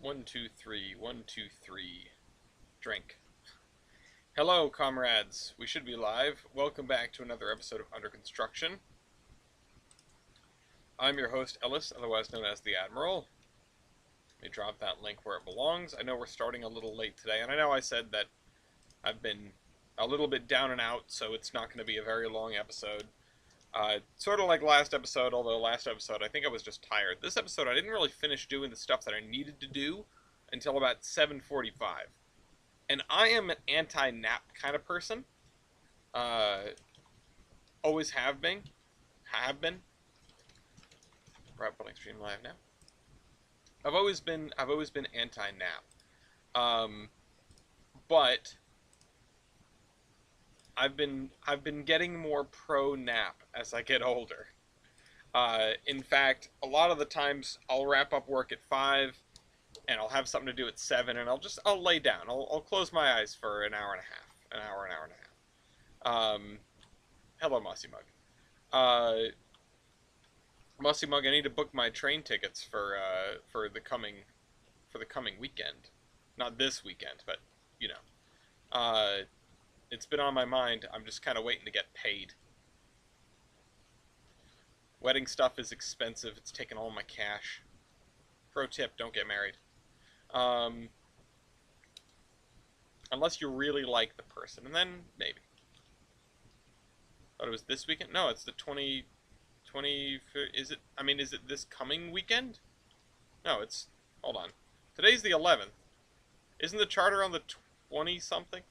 One, two, three. One, two, three. Drink. Hello, comrades. We should be live. Welcome back to another episode of Under Construction. I'm your host, Ellis, otherwise known as the Admiral. Let me drop that link where it belongs. I know we're starting a little late today, and I know I said that I've been a little bit down and out, so it's not going to be a very long episode. Sort of like last episode, although last episode I think I was just tired. This episode I didn't really finish doing the stuff that I needed to do until about 7:45. And I am an anti-nap kind of person. Always have been. We're up on Stream Live now. I've always been anti-nap. But I've been getting more pro-nap as I get older. In fact, a lot of the times I'll wrap up work at 5 and I'll have something to do at 7 and I'll lay down. I'll close my eyes for an hour and a half. An hour and a half. Hello, Mossy Mug. Mossy Mug, I need to book my train tickets for the coming weekend. Not this weekend, but you know. It's been on my mind. I'm just kind of waiting to get paid. Wedding stuff is expensive. It's taking all my cash. Pro tip, don't get married. Unless you really like the person, and then maybe. Thought it was this weekend? No, it's the 20... is it this coming weekend? No, it's... Hold on. Today's the 11th. Isn't the charter on the 20-something?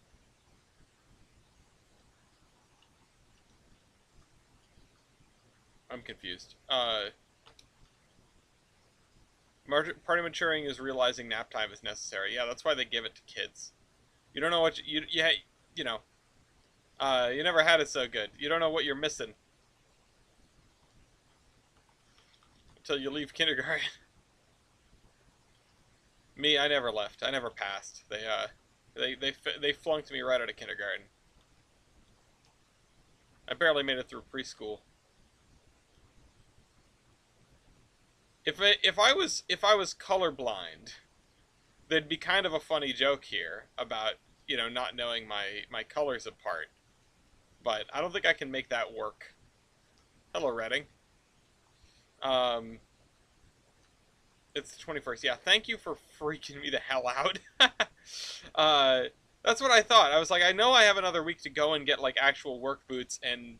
I'm confused. Party maturing is realizing nap time is necessary. Yeah, that's why they give it to kids. You don't know what you know. You never had it so good. You don't know what you're missing until you leave kindergarten. Me, I never left. I never passed. They flunked me right out of kindergarten. I barely made it through preschool. If I was colorblind, there'd be kind of a funny joke here about, you know, not knowing my colors apart. But I don't think I can make that work. Hello, Redding. It's the 21st. Yeah, thank you for freaking me the hell out. That's what I thought. I was like, I know I have another week to go and get like actual work boots and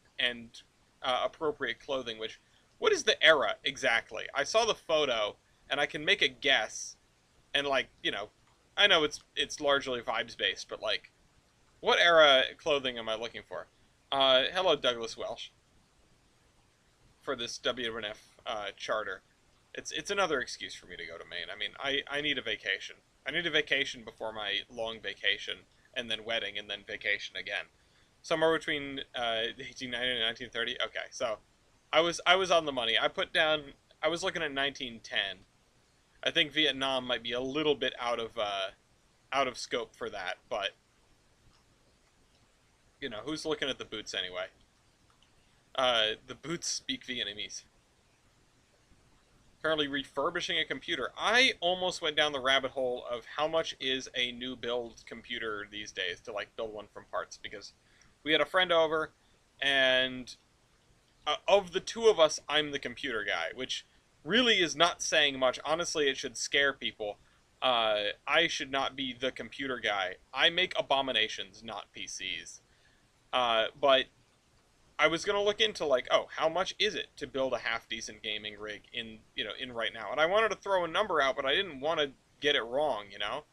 appropriate clothing, which... What is the era, exactly? I saw the photo, and I can make a guess, and, like, you know, I know it's largely vibes-based, but, like, what era clothing am I looking for? Hello, Douglas Welsh, for this WNF charter. It's another excuse for me to go to Maine. I mean, I need a vacation. I need a vacation before my long vacation, and then wedding, and then vacation again. Somewhere between 1890 and 1930? Okay, so... I was on the money. I was looking at 1910. I think Vietnam might be a little bit out of scope for that, but you know, who's looking at the boots anyway? The boots speak Vietnamese. Currently refurbishing a computer. I almost went down the rabbit hole of how much is a new build computer these days to like build one from parts, because we had a friend over and of the two of us, I'm the computer guy, which really is not saying much. Honestly, it should scare people. I should not be the computer guy. I make abominations, not PCs. But I was gonna look into like, oh, how much is it to build a half-decent gaming rig in right now? And I wanted to throw a number out, but I didn't want to get it wrong, you know?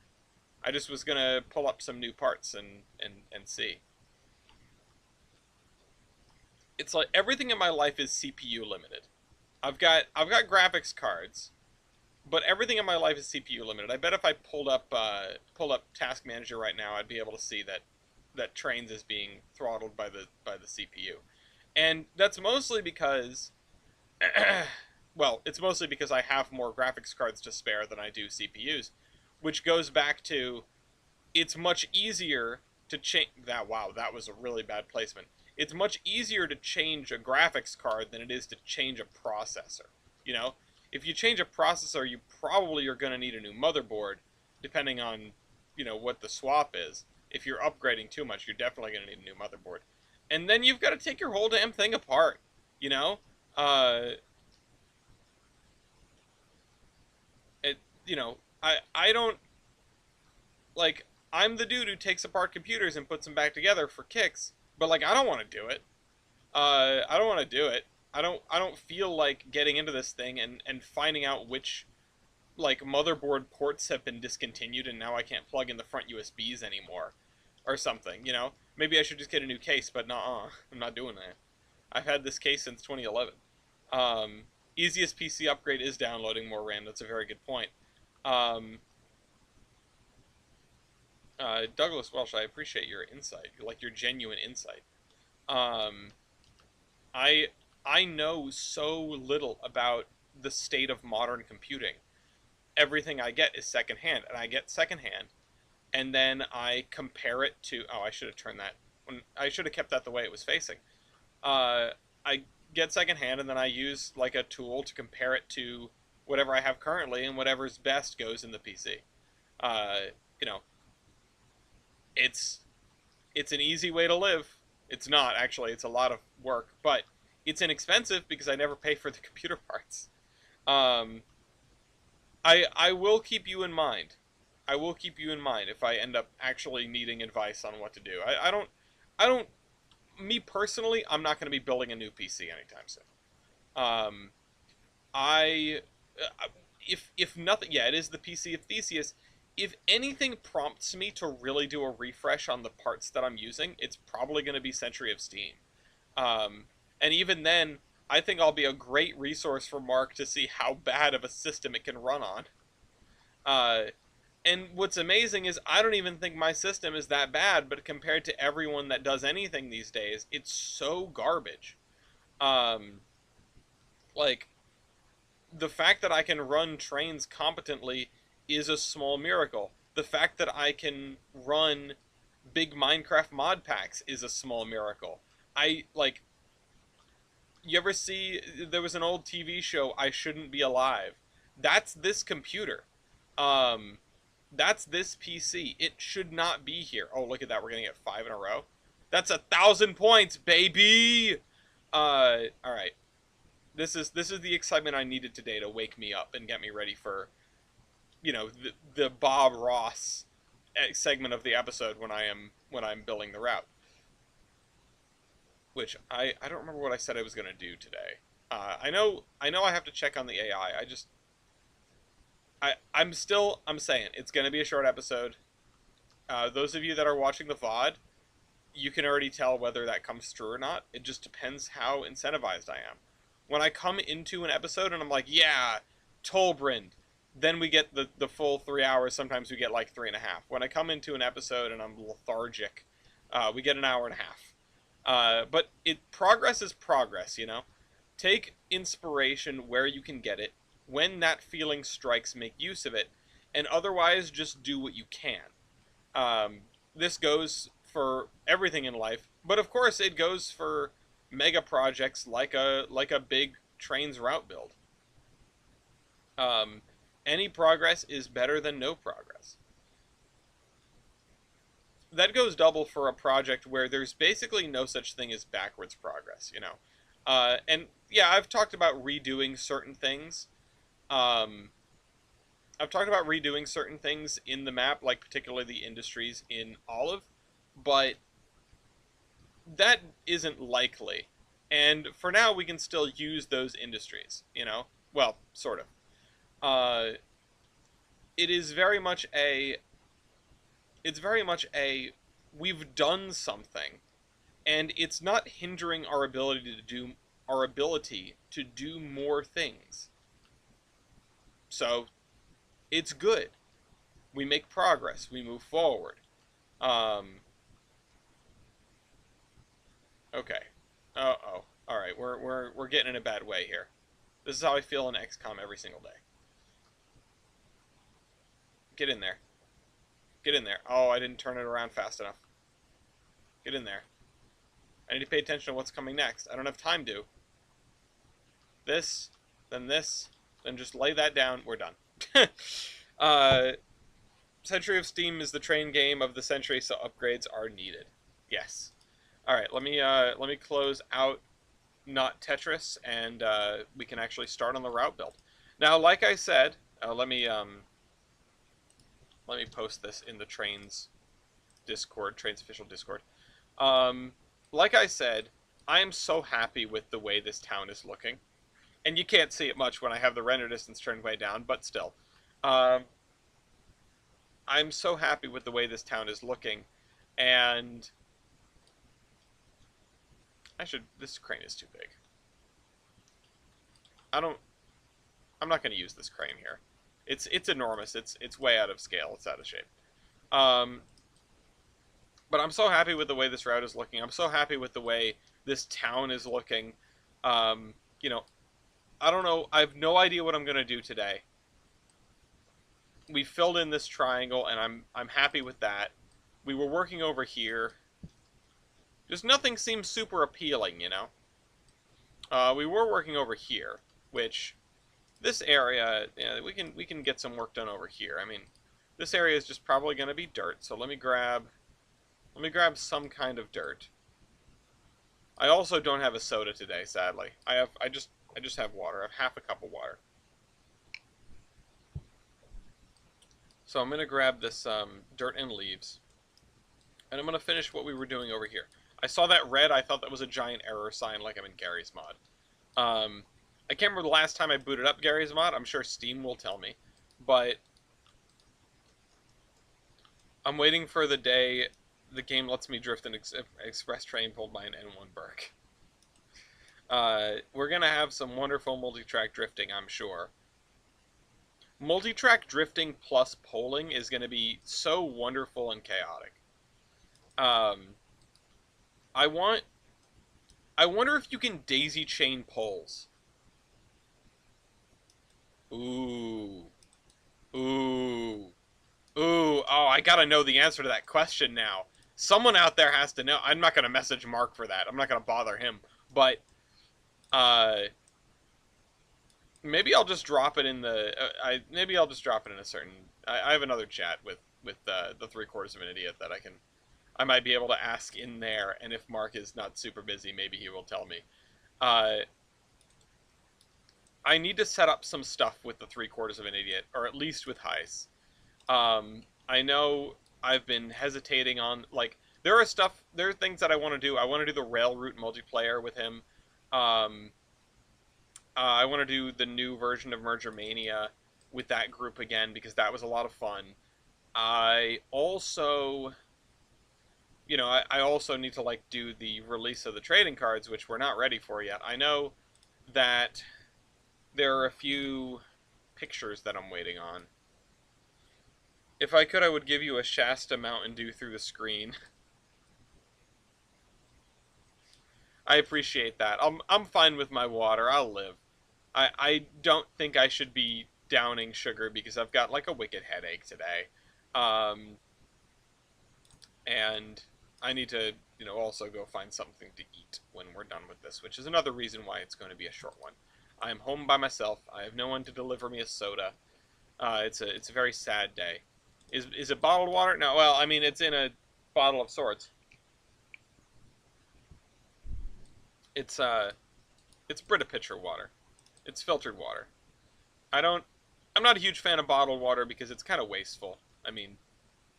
I just was gonna pull up some new parts and see. It's like everything in my life is CPU limited. I've got graphics cards, but everything in my life is CPU limited. I bet if I pulled up Task Manager right now, I'd be able to see that Trainz is being throttled by the CPU, and that's mostly because, well, it's mostly because I have more graphics cards to spare than I do CPUs, which goes back to it's much easier to change that. Wow, that was a really bad placement. It's much easier to change a graphics card than it is to change a processor. You know, If you change a processor, you probably are going to need a new motherboard, depending on, what the swap is. If you're upgrading too much, you're definitely going to need a new motherboard. And then you've got to take your whole damn thing apart, you know? Uh, it, I don't, like, I'm the dude who takes apart computers and puts them back together for kicks, but, like, I don't want to do it. I don't want to do it. I don't feel like getting into this thing and finding out which like motherboard ports have been discontinued and now I can't plug in the front USBs anymore or something. Maybe I should just get a new case, but nah, I'm not doing that. I've had this case since 2011. Easiest PC upgrade is downloading more RAM. That's a very good point. Um, Douglas Welsh, I appreciate your insight, like your genuine insight. Um, I I know so little about the state of modern computing. Everything I get is secondhand, and I get secondhand, and then I compare it to. Oh, I should have turned that. I should have kept that the way it was facing. I get secondhand, and then I use like a tool to compare it to whatever I have currently, and whatever's best goes in the PC. Uh, you know, it's it's an easy way to live. It's not actually. It's a lot of work, but it's inexpensive because I never pay for the computer parts. Um, I will keep you in mind. I will keep you in mind if I end up actually needing advice on what to do. I don't. Me personally, I'm not going to be building a new PC anytime soon. Um, I, if nothing, yeah, it is the PC of Theseus. If anything prompts me to really do a refresh on the parts that I'm using, it's probably going to be Century of Steam. Um, and even then, I think I'll be a great resource for Mark to see how bad of a system it can run on. Uh, and what's amazing is I don't even think my system is that bad, but compared to everyone that does anything these days, it's so garbage. Um, like, the fact that I can run Trainz competently is a small miracle. The fact that I can run big Minecraft mod packs is a small miracle. Like, you ever see, there was an old TV show, I Shouldn't Be Alive. That's this computer. Um, that's this PC. It should not be here. Oh, look at that. We're going to get 5 in a row. That's 1,000 points, baby! All right. This is the excitement I needed today to wake me up and get me ready for, the Bob Ross segment of the episode when I'm building the route. Which I don't remember what I said I was gonna do today. I know I have to check on the AI. I'm saying it's gonna be a short episode. Those of you that are watching the VOD, you can already tell whether that comes true or not. It just depends how incentivized I am. When I come into an episode and I'm like, yeah, Tolbrand, then we get the full 3 hours. Sometimes we get like 3.5. When I come into an episode and I'm lethargic, we get an hour and a half. But progress is progress. Take inspiration where you can get it. When that feeling strikes, make use of it, and otherwise just do what you can. This goes for everything in life, but of course it goes for mega projects like a big Trainz route build. Um, any progress is better than no progress. That goes double for a project where there's basically no such thing as backwards progress. And yeah, I've talked about redoing certain things. Um, I've talked about redoing certain things in the map, like particularly the industries in Olive, but that isn't likely. And for now, we can still use those industries. Well, sort of. Uh, it is very much a. It's very much a. We've done something, and it's not hindering our ability to do more things. So it's good. We make progress. We move forward. Um, okay. Uh-oh. All right, we're getting in a bad way here. This is how I feel in XCOM every single day. Get in there. Get in there. Oh, I didn't turn it around fast enough. Get in there. I need to pay attention to what's coming next. I don't have time to. This, then this. Then just lay that down. We're done. uh, Century of Steam is the train game of the century, so upgrades are needed. Yes. All right. Let me close out not Tetris, and we can actually start on the route build. Now, like I said, let me post this in the Trainz Discord, Trainz official Discord. Um, like I said, I am so happy with the way this town is looking, and you can't see it much when I have the render distance turned way down, but still, um, I'm so happy with the way this town is looking, and I should. This crane is too big. I don't. I'm not going to use this crane here. It's enormous. It's way out of scale. It's out of shape. Um, but I'm so happy with the way this route is looking. I'm so happy with the way this town is looking. You know, I don't know. I have no idea what I'm going to do today. We filled in this triangle, and I'm happy with that. We were working over here. Just nothing seems super appealing, you know. We were working over here, which this area, yeah, we can get some work done over here. I mean, this area is just probably going to be dirt. So let me grab some kind of dirt. I also don't have a soda today, sadly. I just have water. I have half a cup of water. So I'm going to grab this dirt and leaves, and I'm going to finish what we were doing over here. I saw that red. I thought that was a giant error sign, like I'm in Gary's mod. I can't remember the last time I booted up Gary's mod. I'm sure Steam will tell me, but I'm waiting for the day the game lets me drift an express train pulled by an N1 Burke. We're gonna have some wonderful multi-track drifting, I'm sure. Multi-track drifting plus polling is gonna be so wonderful and chaotic. I wonder if you can daisy chain poles. Ooh. Ooh. Ooh. Oh, I gotta know the answer to that question now. Someone out there has to know. I'm not gonna message Mark for that. I'm not gonna bother him. But, maybe I'll just drop it in the. Maybe I'll just drop it in a certain. I have another chat with the 3/4 of an idiot that I might be able to ask in there, and if Mark is not super busy, maybe he will tell me. I need to set up some stuff with the 3/4 of an idiot, or at least with Heis. I know I've been hesitating on, like, there are things that I want to do. I want to do the rail route multiplayer with him. I want to do the new version of Merger Mania with that group again, because that was a lot of fun. I also, I also need to, like, do the release of the trading cards, which we're not ready for yet. I know that there are a few pictures that I'm waiting on. If I could, I would give you a Shasta Mountain Dew through the screen. I appreciate that. I'm fine with my water. I'll live. I don't think I should be downing sugar because I've got, like, a wicked headache today. And I need to, also go find something to eat when we're done with this, which is another reason why it's going to be a short one. I am home by myself. I have no one to deliver me a soda. It's a very sad day. Is it bottled water? No, well, I mean, it's in a bottle of sorts. It's Brita pitcher water. It's filtered water. I'm not a huge fan of bottled water because it's kind of wasteful. I mean,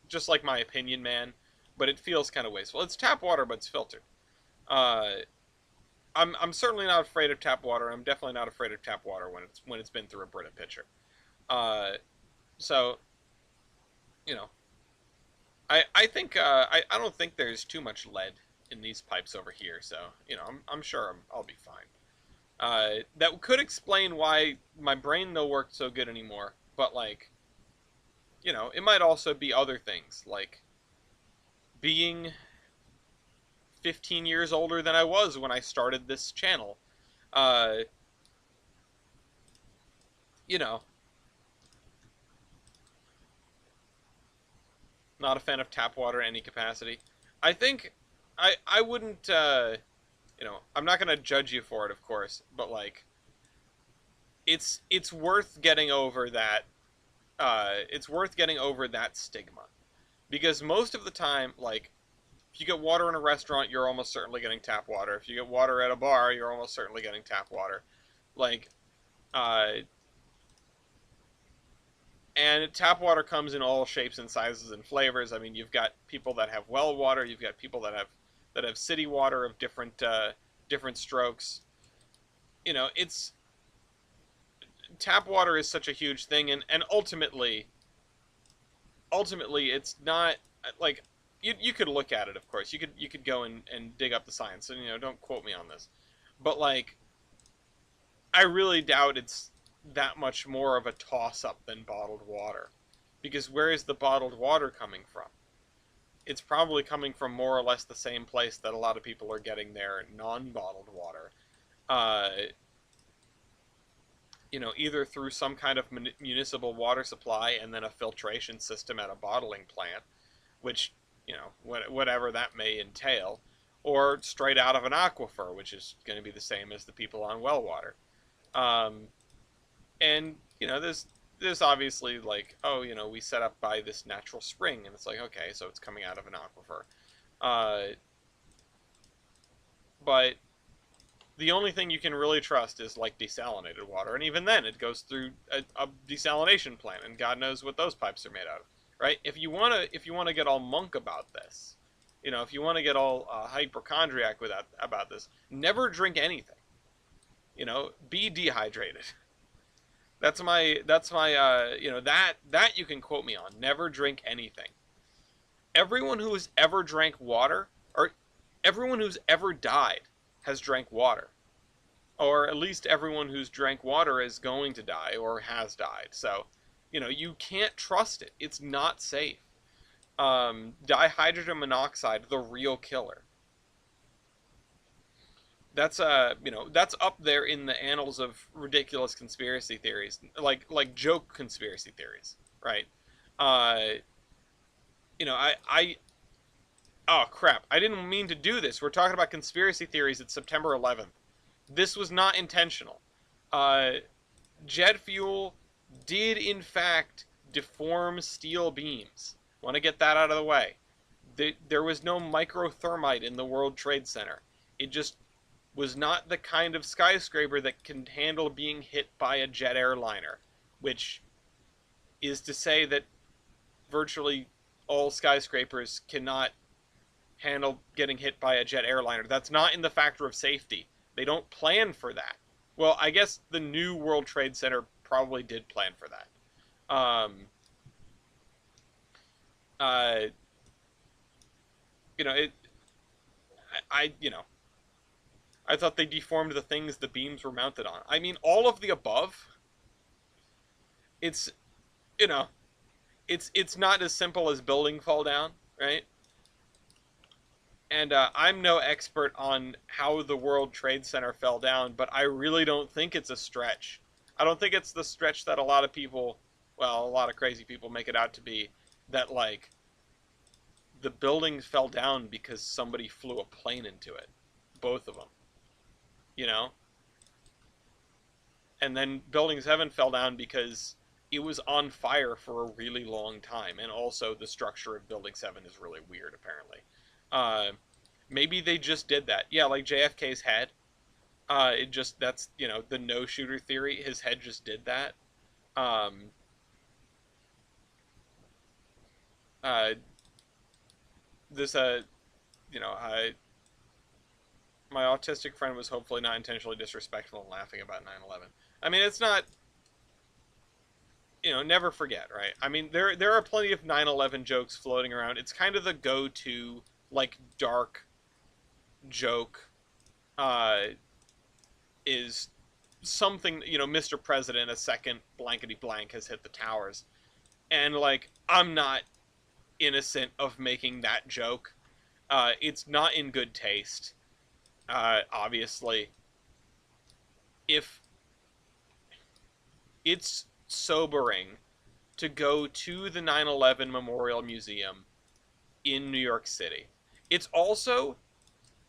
just like my opinion, man, but it feels kind of wasteful. It's tap water, but it's filtered. I'm certainly not afraid of tap water. I'm definitely not afraid of tap water when it's been through a Brita pitcher. So, I think I don't think there's too much lead in these pipes over here. So I'm sure I'll be fine. That could explain why my brain no worked so good anymore. But, like, it might also be other things, like being 15 years older than I was when I started this channel. Not a fan of tap water in any capacity. I think I wouldn't, I'm not going to judge you for it, of course, but, like, it's worth getting over that. It's worth getting over that stigma because most of the time, like if you get water in a restaurant, you're almost certainly getting tap water. If you get water at a bar, you're almost certainly getting tap water. Like, uh, and tap water comes in all shapes and sizes and flavors. I mean, you've got people that have well water, you've got people that have city water of different strokes. You know, it's tap water is such a huge thing, and ultimately, it's not like you could look at it. Of course, you could go and dig up the science, and don't quote me on this, but like I really doubt it's that much more of a toss up than bottled water. Because where is the bottled water coming from? It's probably coming from more or less the same place that a lot of people are getting their non bottled water. Uh, either through some kind of municipal water supply and then a filtration system at a bottling plant, which, whatever that may entail, or straight out of an aquifer, which is going to be the same as the people on well water. Um, and there's obviously like, oh, we set up by this natural spring, and it's like, okay, so it's coming out of an aquifer. uh, but the only thing you can really trust is like desalinated water, and even then it goes through a desalination plant, and god knows what those pipes are made out of, right? If you want to get all monk about this, if you want to get all hypochondriac about this, never drink anything. Be dehydrated. That's my that you can quote me on. Never drink anything. Everyone who has ever drank water, or everyone who's ever died, has drank water. Or at least everyone who's drank water is going to die or has died. So, you can't trust it. It's not safe. Dihydrogen monoxide, the real killer. That's up there in the annals of ridiculous conspiracy theories, like joke conspiracy theories, right? uh I oh crap, I didn't mean to do this. We're talking about conspiracy theories. It's September 11th. This was not intentional. uh Jet fuel did in fact deform steel beams. Want to get that out of the way. There was no microthermite in the World Trade Center. It just was not the kind of skyscraper that can handle being hit by a jet airliner, which is to say that virtually all skyscrapers cannot handle getting hit by a jet airliner. That's not in the factor of safety. They don't plan for that. Well, I guess the new World Trade Center probably did plan for that. Um, uh, it. I thought they deformed the things the beams were mounted on. I mean, all of the above. It's, you know, it's not as simple as building fall down, right? And I'm no expert on how the World Trade Center fell down, but I really don't think it's a stretch. I don't think it's the stretch that a lot of people, well, a lot of crazy people make it out to be, that like the buildings fell down because somebody flew a plane into it. Both of them, you know? And then Building 7 fell down because it was on fire for a really long time, and also the structure of Building 7 is really weird, apparently. Uh, Maybe they just did that. Yeah, like JFK's head. That's, the no-shooter theory. His head just did that. Um, uh, this, my autistic friend was hopefully not intentionally disrespectful and laughing about 9/11. I mean, it's not, never forget, right? I mean, there are plenty of 9/11 jokes floating around. It's kind of the go-to, like, dark joke, uh, is something, Mr. President, a second blankety blank has hit the towers. And, like, I'm not innocent of making that joke. It's not in good taste, obviously. If it's sobering to go to the 9/11 Memorial Museum in New York City. It's also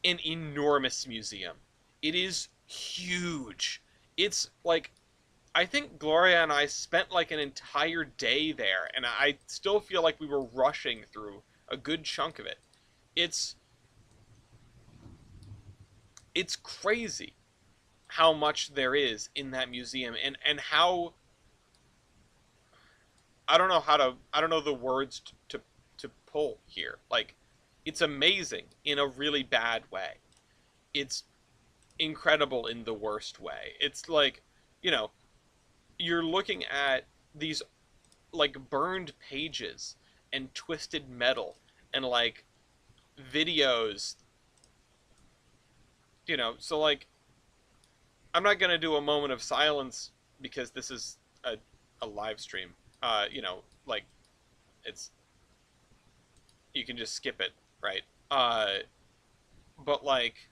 an enormous museum. It is huge. It's like I think Gloria and I spent like an entire day there, and I still feel like we were rushing through a good chunk of it. It's it's crazy how much there is in that museum, and how I don't know the words to pull here. Like, it's amazing in a really bad way. It's incredible in the worst way. It's like, you know, you're looking at these like burned pages and twisted metal and like videos, so like I'm not gonna do a moment of silence because this is a live stream. Like, it's, you can just skip it, right? But like,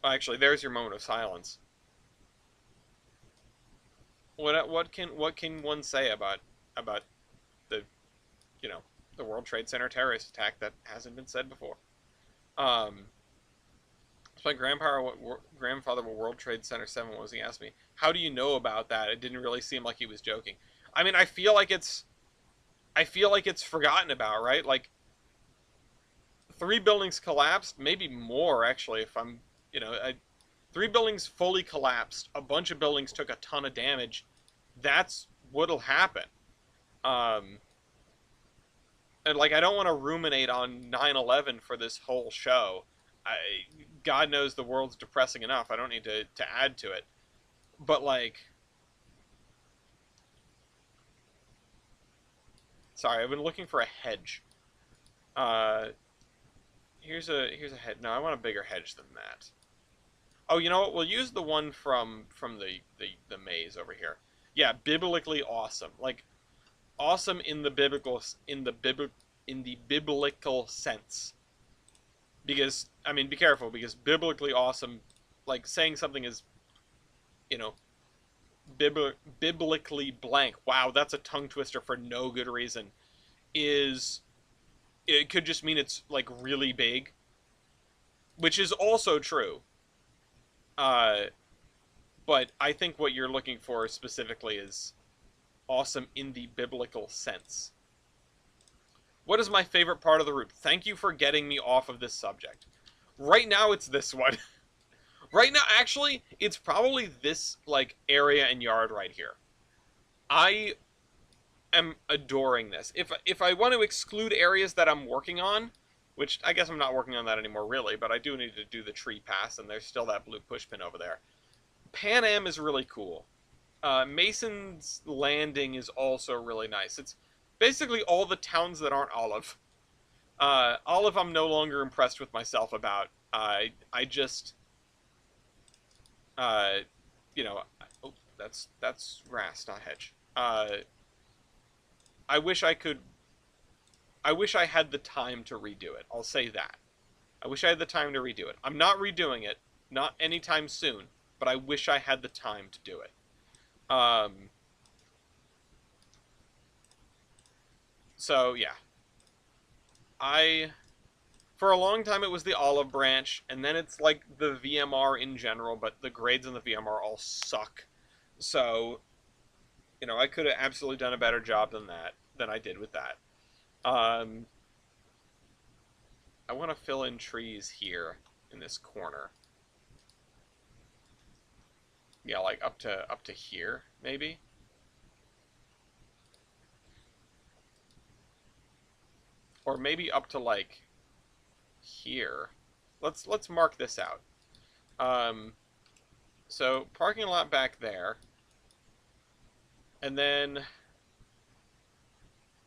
actually, there's your moment of silence. What can one say about the you know the World Trade Center terrorist attack that hasn't been said before? Um, it's my grandfather what World Trade Center 7 was. He asked me, "How do you know about that?" It didn't really seem like he was joking. I mean, I feel like it's forgotten about, right? Like, three buildings collapsed, maybe more actually. If I'm, you know, I, three buildings fully collapsed. A bunch of buildings took a ton of damage. That's what'll happen. Um, and like, I don't want to ruminate on 9/11 for this whole show. I, God knows the world's depressing enough. I don't need to add to it. But like, sorry, I've been looking for a hedge. Uh, here's a hedge. No, I want a bigger hedge than that. Oh, you know what? We'll use the one from the maze over here. Yeah, biblically awesome. Like, awesome in the biblical sense. Because, I mean, be careful, because biblically awesome, like saying something is, you know, biblically blank. Wow, that's a tongue twister for no good reason. Is It could just mean it's like really big, which is also true. Uh, but I think what you're looking for specifically is awesome in the biblical sense. What is my favorite part of the route? Thank you for getting me off of this subject. Right now, it's this one. Right now, actually, it's probably this like area and yard right here. I am adoring this. If I want to exclude areas that I'm working on, which I guess I'm not working on that anymore really, but I do need to do the tree pass, and there's still that blue pushpin over there. Pan Am is really cool. Mason's Landing is also really nice. It's basically all the towns that aren't Olive. Olive, I'm no longer impressed with myself about. I just, uh, you know, oh, that's grass, not hedge. I wish I could. I wish I had the time to redo it. I'll say that. I wish I had the time to redo it. I'm not redoing it, not anytime soon, but I wish I had the time to do it. Um, so yeah, I for a long time it was the Olive Branch, and then it's like the VMR in general, but the grades in the VMR all suck. So, I could have absolutely done a better job than I did with that. Um, I want to fill in trees here in this corner. Yeah, like up to here, maybe. Or maybe up to like here. Let's mark this out. Um, so parking lot back there. And then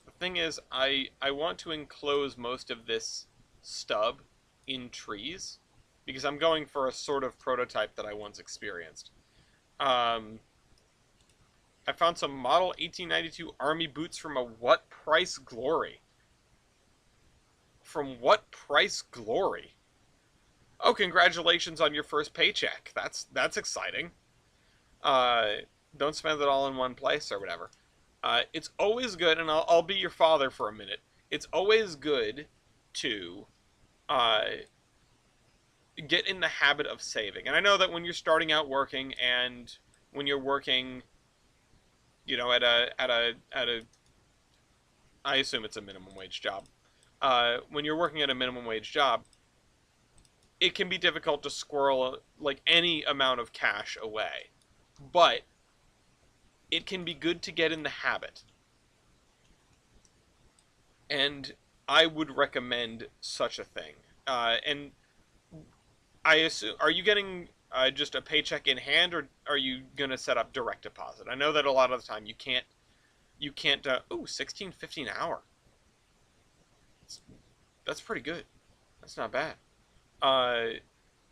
the thing is, I want to enclose most of this stub in trees because I'm going for a sort of prototype that I once experienced. Um, I found some Model 1892 Army boots from a What Price Glory. From What Price Glory? Oh, congratulations on your first paycheck. That's exciting. Uh, don't spend it all in one place or whatever. It's always good, and I'll be your father for a minute. It's always good to uh, get in the habit of saving. And I know that when you're starting out working, and when you're working, at a I assume it's a minimum wage job. When you're working at a minimum wage job, it can be difficult to squirrel like any amount of cash away. But it can be good to get in the habit. And I would recommend such a thing. And I assume, are you getting just a paycheck in hand, or are you gonna set up direct deposit? I know that a lot of the time you can't. 16.50 an hour. That's pretty good. That's not bad. Uh,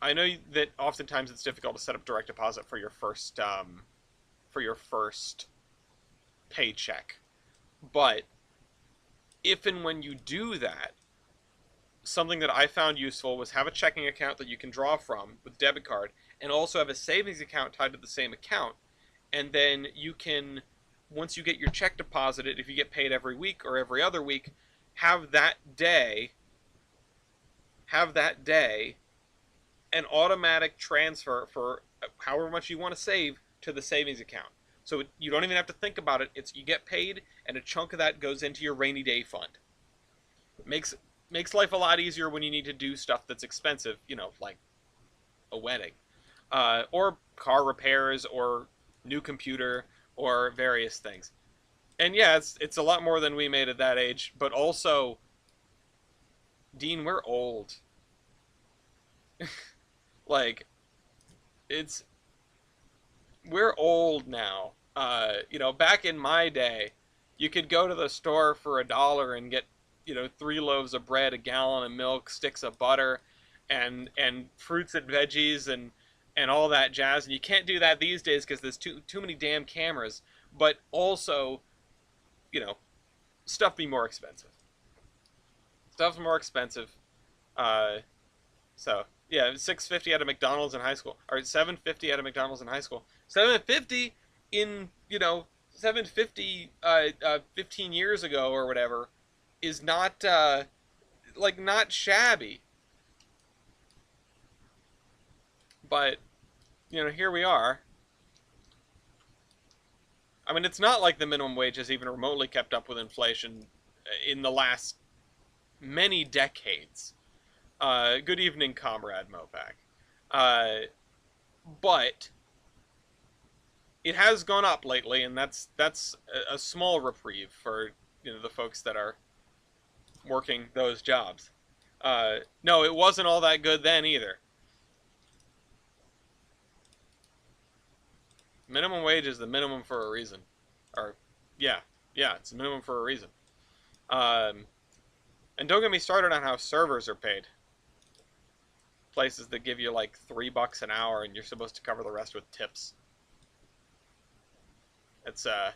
I know that oftentimes it's difficult to set up direct deposit for your first paycheck, but if and when you do that, something that I found useful was have a checking account that you can draw from with debit card, and also have a savings account tied to the same account. And then you can, once you get your check deposited, if you get paid every week or every other week, have that day, have that day an automatic transfer for however much you want to save to the savings account. So you don't even have to think about it. It's, you get paid, and a chunk of that goes into your rainy day fund. Makes life a lot easier when you need to do stuff that's expensive, like a wedding, or car repairs, or new computer, or various things. And yeah, it's a lot more than we made at that age, but also, Dean, we're old. Like, it's we're old now. Back in my day, you could go to the store for $1 and get, 3 loaves of bread, a gallon of milk, sticks of butter, and fruits and veggies, and all that jazz. And you can't do that these days because there's too many damn cameras. But also, you know, stuff be more expensive. Stuff's more expensive. Uh, so yeah, 650 at a McDonald's in high school, or 750 at a McDonald's in high school. 750 in 750 15 years ago or whatever is not not shabby. But here we are. I mean, it's not like the minimum wage has even remotely kept up with inflation in the last many decades. Good evening, Comrade Mopac. Uh, but it has gone up lately, and that's a small reprieve for the folks that are working those jobs. No, it wasn't all that good then either. Minimum wage is the minimum for a reason, or yeah, it's the minimum for a reason. Um, and don't get me started on how servers are paid. Places that give you like $3 an hour, and you're supposed to cover the rest with tips. It's I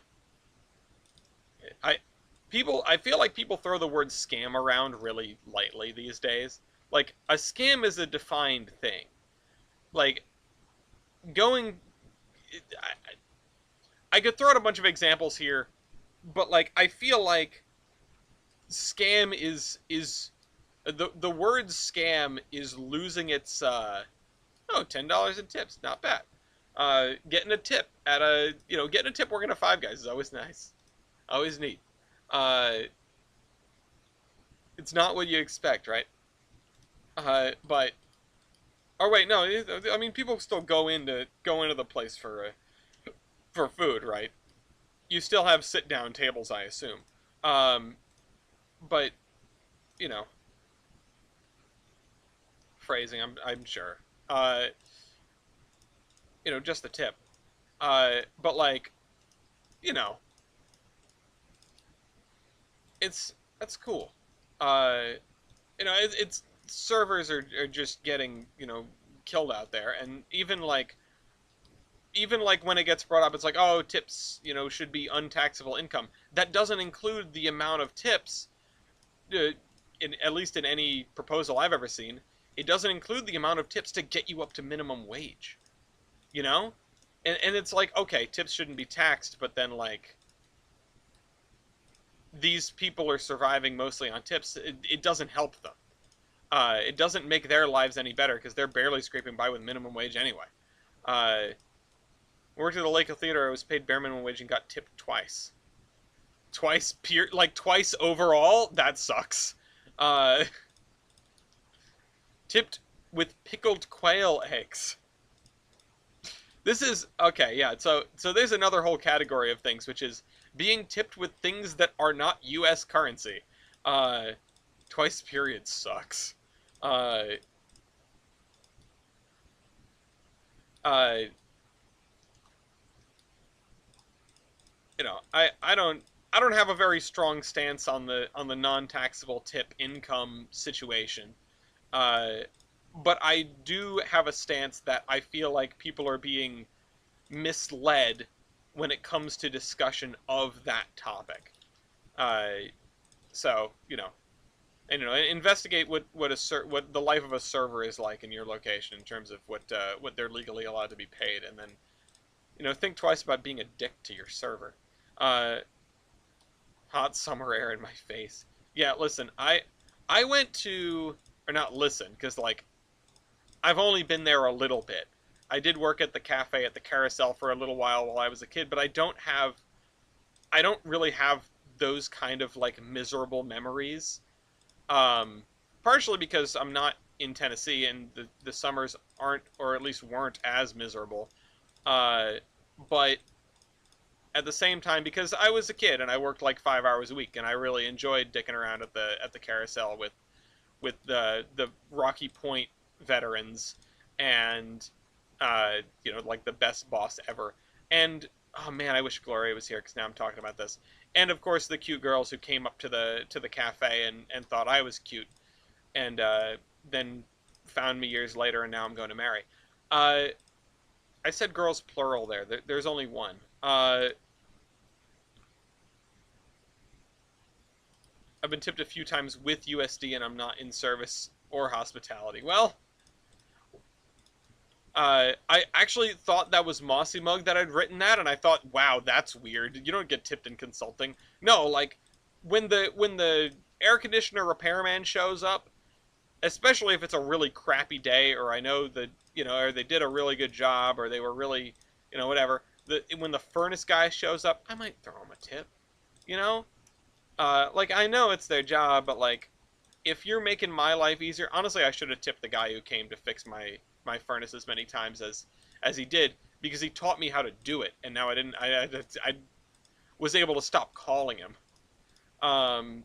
I feel like people throw the word scam around really lightly these days. Like, a scam is a defined thing. Like, going I could throw out a bunch of examples here, but like, I feel like scam is the word scam is losing its $10 in tips, not bad. Getting a tip at getting a tip working at Five Guys is always nice, always neat. Uh, it's not what you expect, right? But or wait, no, I mean, people still go into the place for food, right? You still have sit down tables, I assume. Um, but you know, phrasing, I'm sure. Uh, just the tip. But like, you know, that's cool. Uh, it's servers are just getting killed out there, and even like when it gets brought up, it's like, oh, tips should be untaxable income. That doesn't include the amount of tips. In at least in any proposal I've ever seen, it doesn't include the amount of tips to get you up to minimum wage. You know, and it's like, okay, tips shouldn't be taxed, but then like, these people are surviving mostly on tips. It doesn't help them. It doesn't make their lives any better because they're barely scraping by with minimum wage anyway. Uh, Worked at the Lake Theater. I was paid bare minimum wage and got tipped twice. Like twice overall. That sucks. Uh, Tipped with pickled quail eggs. This is okay, yeah. So there's another whole category of things, which is being tipped with things that are not U.S. currency. Uh, Twice period sucks. Uh, uh, I don't have a very strong stance on the non-taxable tip income situation. Uh, but I do have a stance that I feel like people are being misled when it comes to discussion of that topic. Uh, so and investigate what the life of a server is like in your location in terms of what they're legally allowed to be paid, and then think twice about being a dick to your server. Uh, Hot summer air in my face. Yeah, listen, I went to or not listen because like I've only been there a little bit. I did work at the cafe at the Carousel for a little while I was a kid, but I don't really have those kind of like miserable memories. Um, Partially because I'm not in Tennessee and the summers aren't, or at least weren't, as miserable. Uh, but at the same time, because I was a kid and I worked like 5 hours a week, and I really enjoyed dicking around at the Carousel with the Rocky Point veterans and like the best boss ever. And oh man, I wish Gloria was here because now I'm talking about this. And of course, the cute girls who came up to the cafe and thought I was cute, and then found me years later, and now I'm going to marry. Uh, I said girls plural there. There's only one. I've been tipped a few times with USD, and I'm not in service or hospitality. Well, I actually thought that was Mossy Mug that I'd written that, and I thought, wow, that's weird. You don't get tipped in consulting. No, like when the air conditioner repairman shows up, especially if it's a really crappy day, or I know that or they did a really good job, or they were really, whatever. When the furnace guy shows up, I might throw him a tip. You know, like I know it's their job, but like if you're making my life easier, honestly, I should have tipped the guy who came to fix my furnace as many times as he did, because he taught me how to do it, and now I didn't. I was able to stop calling him. Um,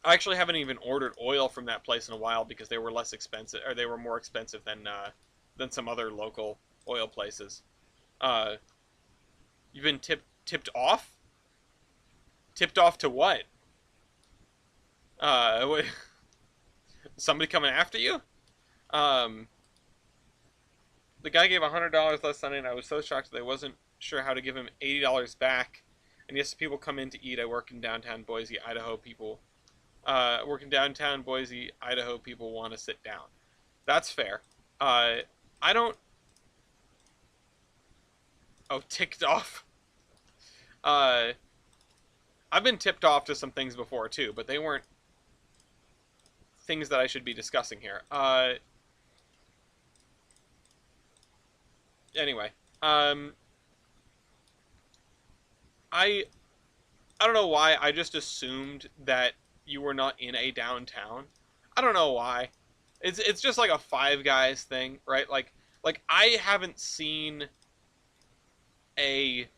I actually haven't even ordered oil from that place in a while because they were less expensive, or they were more expensive than some other local oil places. Uh, you've been tipped off? Tipped off to what? What, somebody coming after you? Um, the guy gave $100 last Sunday, and I was so shocked that I wasn't sure how to give him $80 back. And yes, people come in to eat. I work in downtown Boise, Idaho. Working downtown Boise, Idaho. People want to sit down. That's fair. I don't. Oh, ticked off. Uh, I've been tipped off to some things before too, but they weren't things that I should be discussing here. Anyway, um, I I don't know why. I just assumed that you were not in a downtown. I don't know why. It's just like a Five Guys thing, right? Like I haven't seen a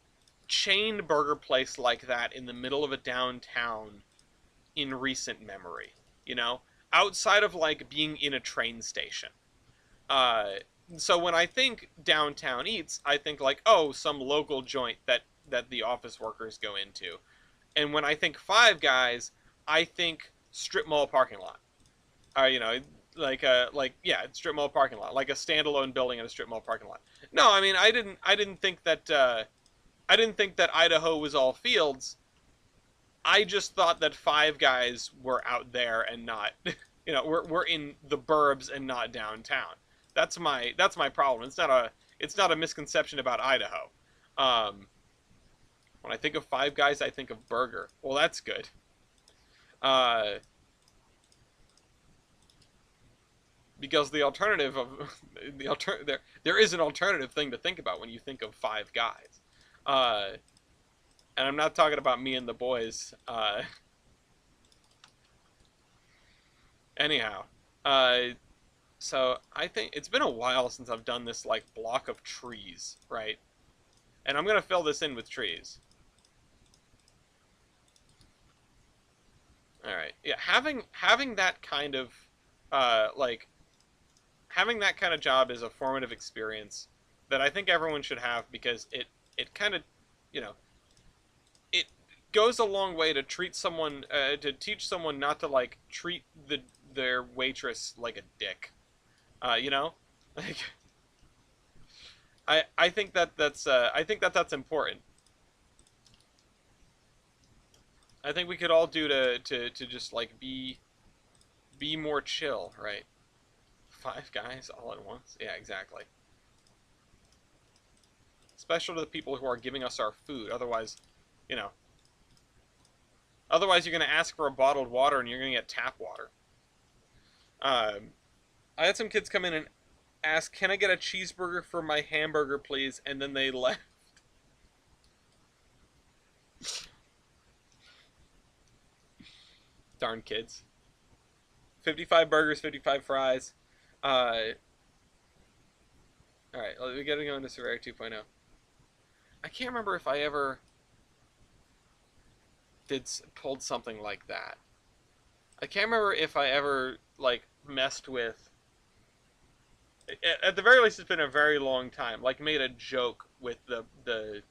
chain burger place like that in the middle of a downtown in recent memory. You know, outside of like being in a train station. Uh, so when I think downtown eats, I think like, oh, some local joint that the office workers go into. And when I think Five Guys, I think strip mall parking lot. Like yeah, strip mall parking lot, like a standalone building in a strip mall parking lot. No, I mean I didn't think that Idaho was all fields. I just thought that Five Guys were out there and not, we're in the burbs and not downtown. That's my problem. It's not a misconception about Idaho. Um, when I think of Five Guys, I think of burger. Well, that's good. Uh, because the alternative of there is an alternative thing to think about when you think of Five Guys, uh, and I'm not talking about me and the boys. Anyhow, uh, so I think it's been a while since I've done this like block of trees, right? And I'm gonna fill this in with trees. All right, yeah, having that kind of like having that kind of job is a formative experience that I think everyone should have because it kind of, you know, it goes a long way to treat someone to teach someone not to like treat their waitress like a dick. You know, like I think I think that's important. I think we could all do to just like be more chill, right? Five guys all at once. Yeah, exactly. Special to the people who are giving us our food. Otherwise, you know, otherwise you're gonna ask for a bottled water and you're gonna get tap water. I had some kids come in and ask, "Can I get a cheeseburger for my hamburger, please?" And then they left. Darn kids. 55 burgers, 55 fries. Uh, all right, we gotta go into Surveyor 2.0. I can't remember if I ever pulled something like that. I can't remember if I ever like messed with. At the very least, it's been a very long time. Like made a joke with the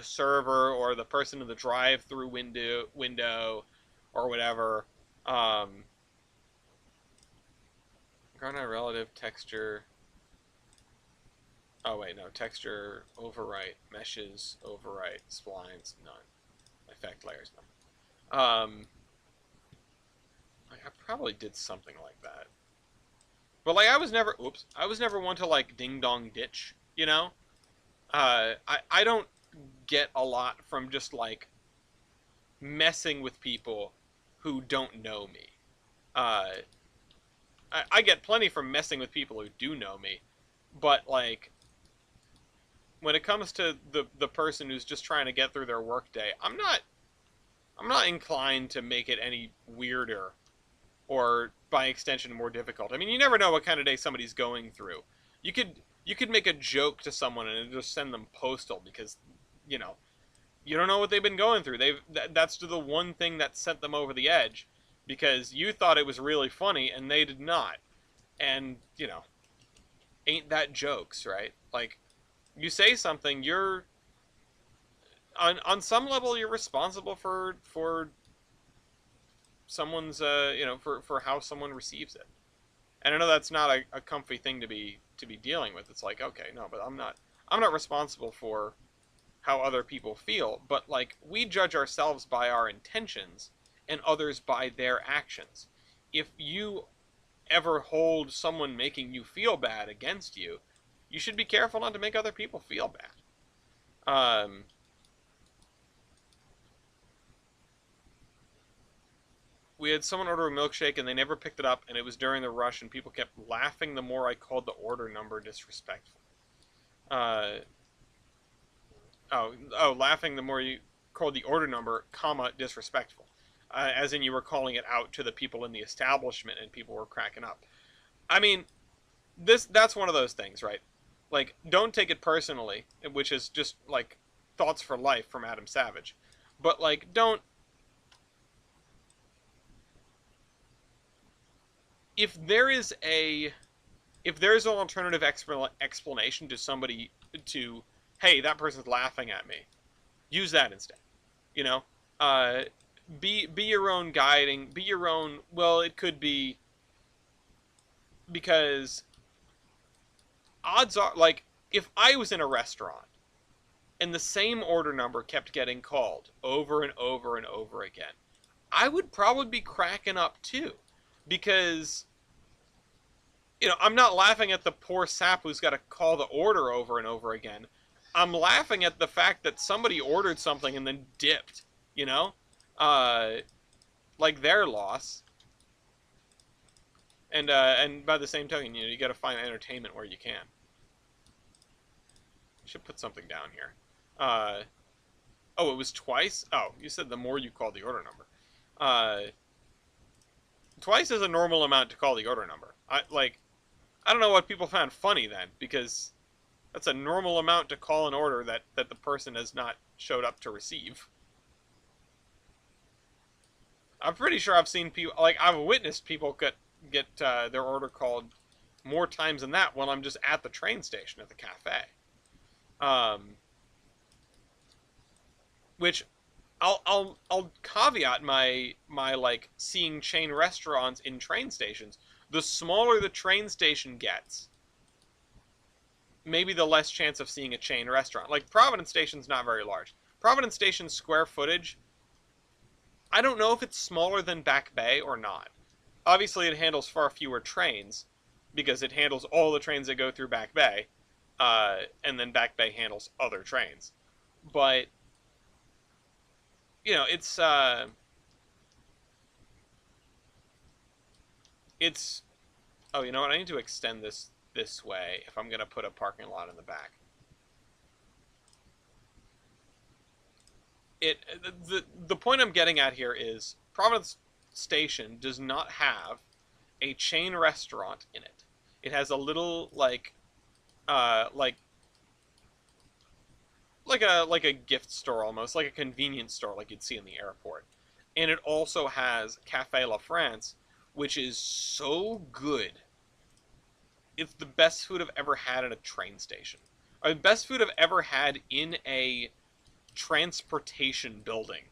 server or the person in the drive-through window or whatever. Garnet relative texture. Oh wait, no, texture overwrite, meshes overwrite, splines none, effect layers none. Like I probably did something like that. But like I was never one to like ding dong ditch, you know. I don't get a lot from just like messing with people who don't know me. Uh, I get plenty from messing with people who do know me, but like when it comes to the person who's just trying to get through their workday, I'm not inclined to make it any weirder or by extension more difficult. I mean, you never know what kind of day somebody's going through. You could make a joke to someone and just send them postal because you know you don't know what they've been going through. That's the one thing that sent them over the edge because you thought it was really funny and they did not. And you know, ain't that jokes, right? Like you say something, you're on some level you're responsible for someone's you know for how someone receives it. And I know that's not a comfy thing to be dealing with. It's like okay, no, but I'm not responsible for how other people feel, but like we judge ourselves by our intentions and others by their actions. If you ever hold someone making you feel bad against you, you should be careful not to make other people feel bad. We had someone order a milkshake and they never picked it up, and it was during the rush, and people kept laughing the more I called the order number disrespectful. Uh, laughing the more you called the order number, comma, disrespectful. As in you were calling it out to the people in the establishment and people were cracking up. I mean, that's one of those things, right? Like, don't take it personally, which is just like thoughts for life from Adam Savage. But like, don't if there is a if there's an alternative explanation to somebody to hey that person's laughing at me, use that instead. You know, uh, be your own guiding, be your own. Well, it could be because odds are like if I was in a restaurant and the same order number kept getting called over and over and over again, I would probably be cracking up too, because you know, I'm not laughing at the poor sap who's got to call the order over and over again. I'm laughing at the fact that somebody ordered something and then dipped, you know? Uh, like their loss. And by the same token, you got to find entertainment where you can. I should put something down here. Oh, it was twice? Oh, you said the more you call the order number. Twice is a normal amount to call the order number. I don't know what people found funny then, because that's a normal amount to call an order that the person has not showed up to receive. I'm pretty sure I've seen people, I've witnessed people get their order called more times than that when I'm just at the train station at the cafe. Which I'll caveat my like seeing chain restaurants in train stations. The smaller the train station gets, maybe the less chance of seeing a chain restaurant. Like Providence Station's not very large. Providence Station's square footage, I don't know if it's smaller than Back Bay or not. Obviously, it handles far fewer trains because it handles all the trains that go through Back Bay, and then Back Bay handles other trains. But it's it's. Oh, you know what? I need to extend this way if I'm gonna put a parking lot in the back. The point I'm getting at here is Providence Station does not have a chain restaurant in it. It has a little uh like like a gift store almost, like a convenience store like you'd see in the airport. And it also has Cafe La France, which is so good. It's the best food I've ever had at a train station. Or the best food I've ever had in a transportation building,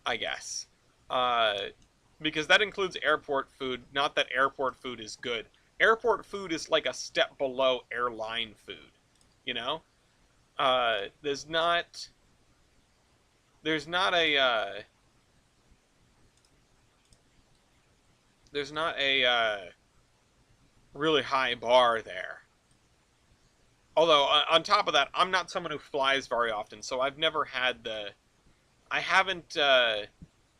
I guess. Uh, because that includes airport food. Not that airport food is good. Airport food is like a step below airline food, you know? Uh, there's not there's not a there's not a really high bar there. Although on top of that, I'm not someone who flies very often, so I haven't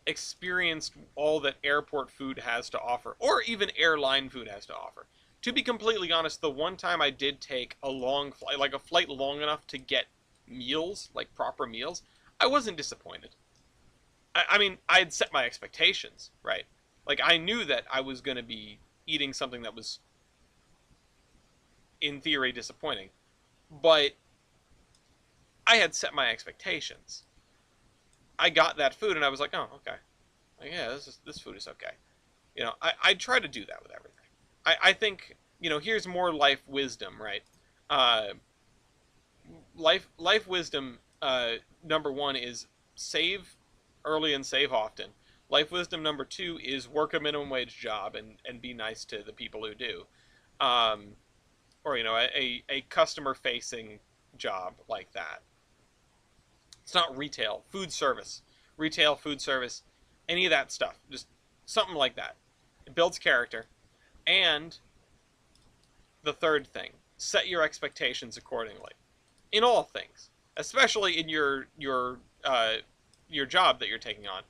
experienced all that airport food has to offer, or even airline food has to offer. To be completely honest, the one time I did take a long flight, like a flight long enough to get meals, like proper meals, I wasn't disappointed. I mean, I had set my expectations, right? Like, I knew that I was going to be eating something that was, in theory, disappointing. But I had set my expectations. I got that food and I was like, oh, okay. Like, yeah, this food is okay. I try to do that with everything. I think, here's more life wisdom, right? Uh, life wisdom, number one is save early and save often. Life wisdom number two is work a minimum wage job and be nice to the people who do. Um, or, a customer facing job like that. It's not retail, food service. Retail, food service, any of that stuff. Just something like that. It builds character. And the third thing, set your expectations accordingly. In all things. Especially in your job that you're taking on.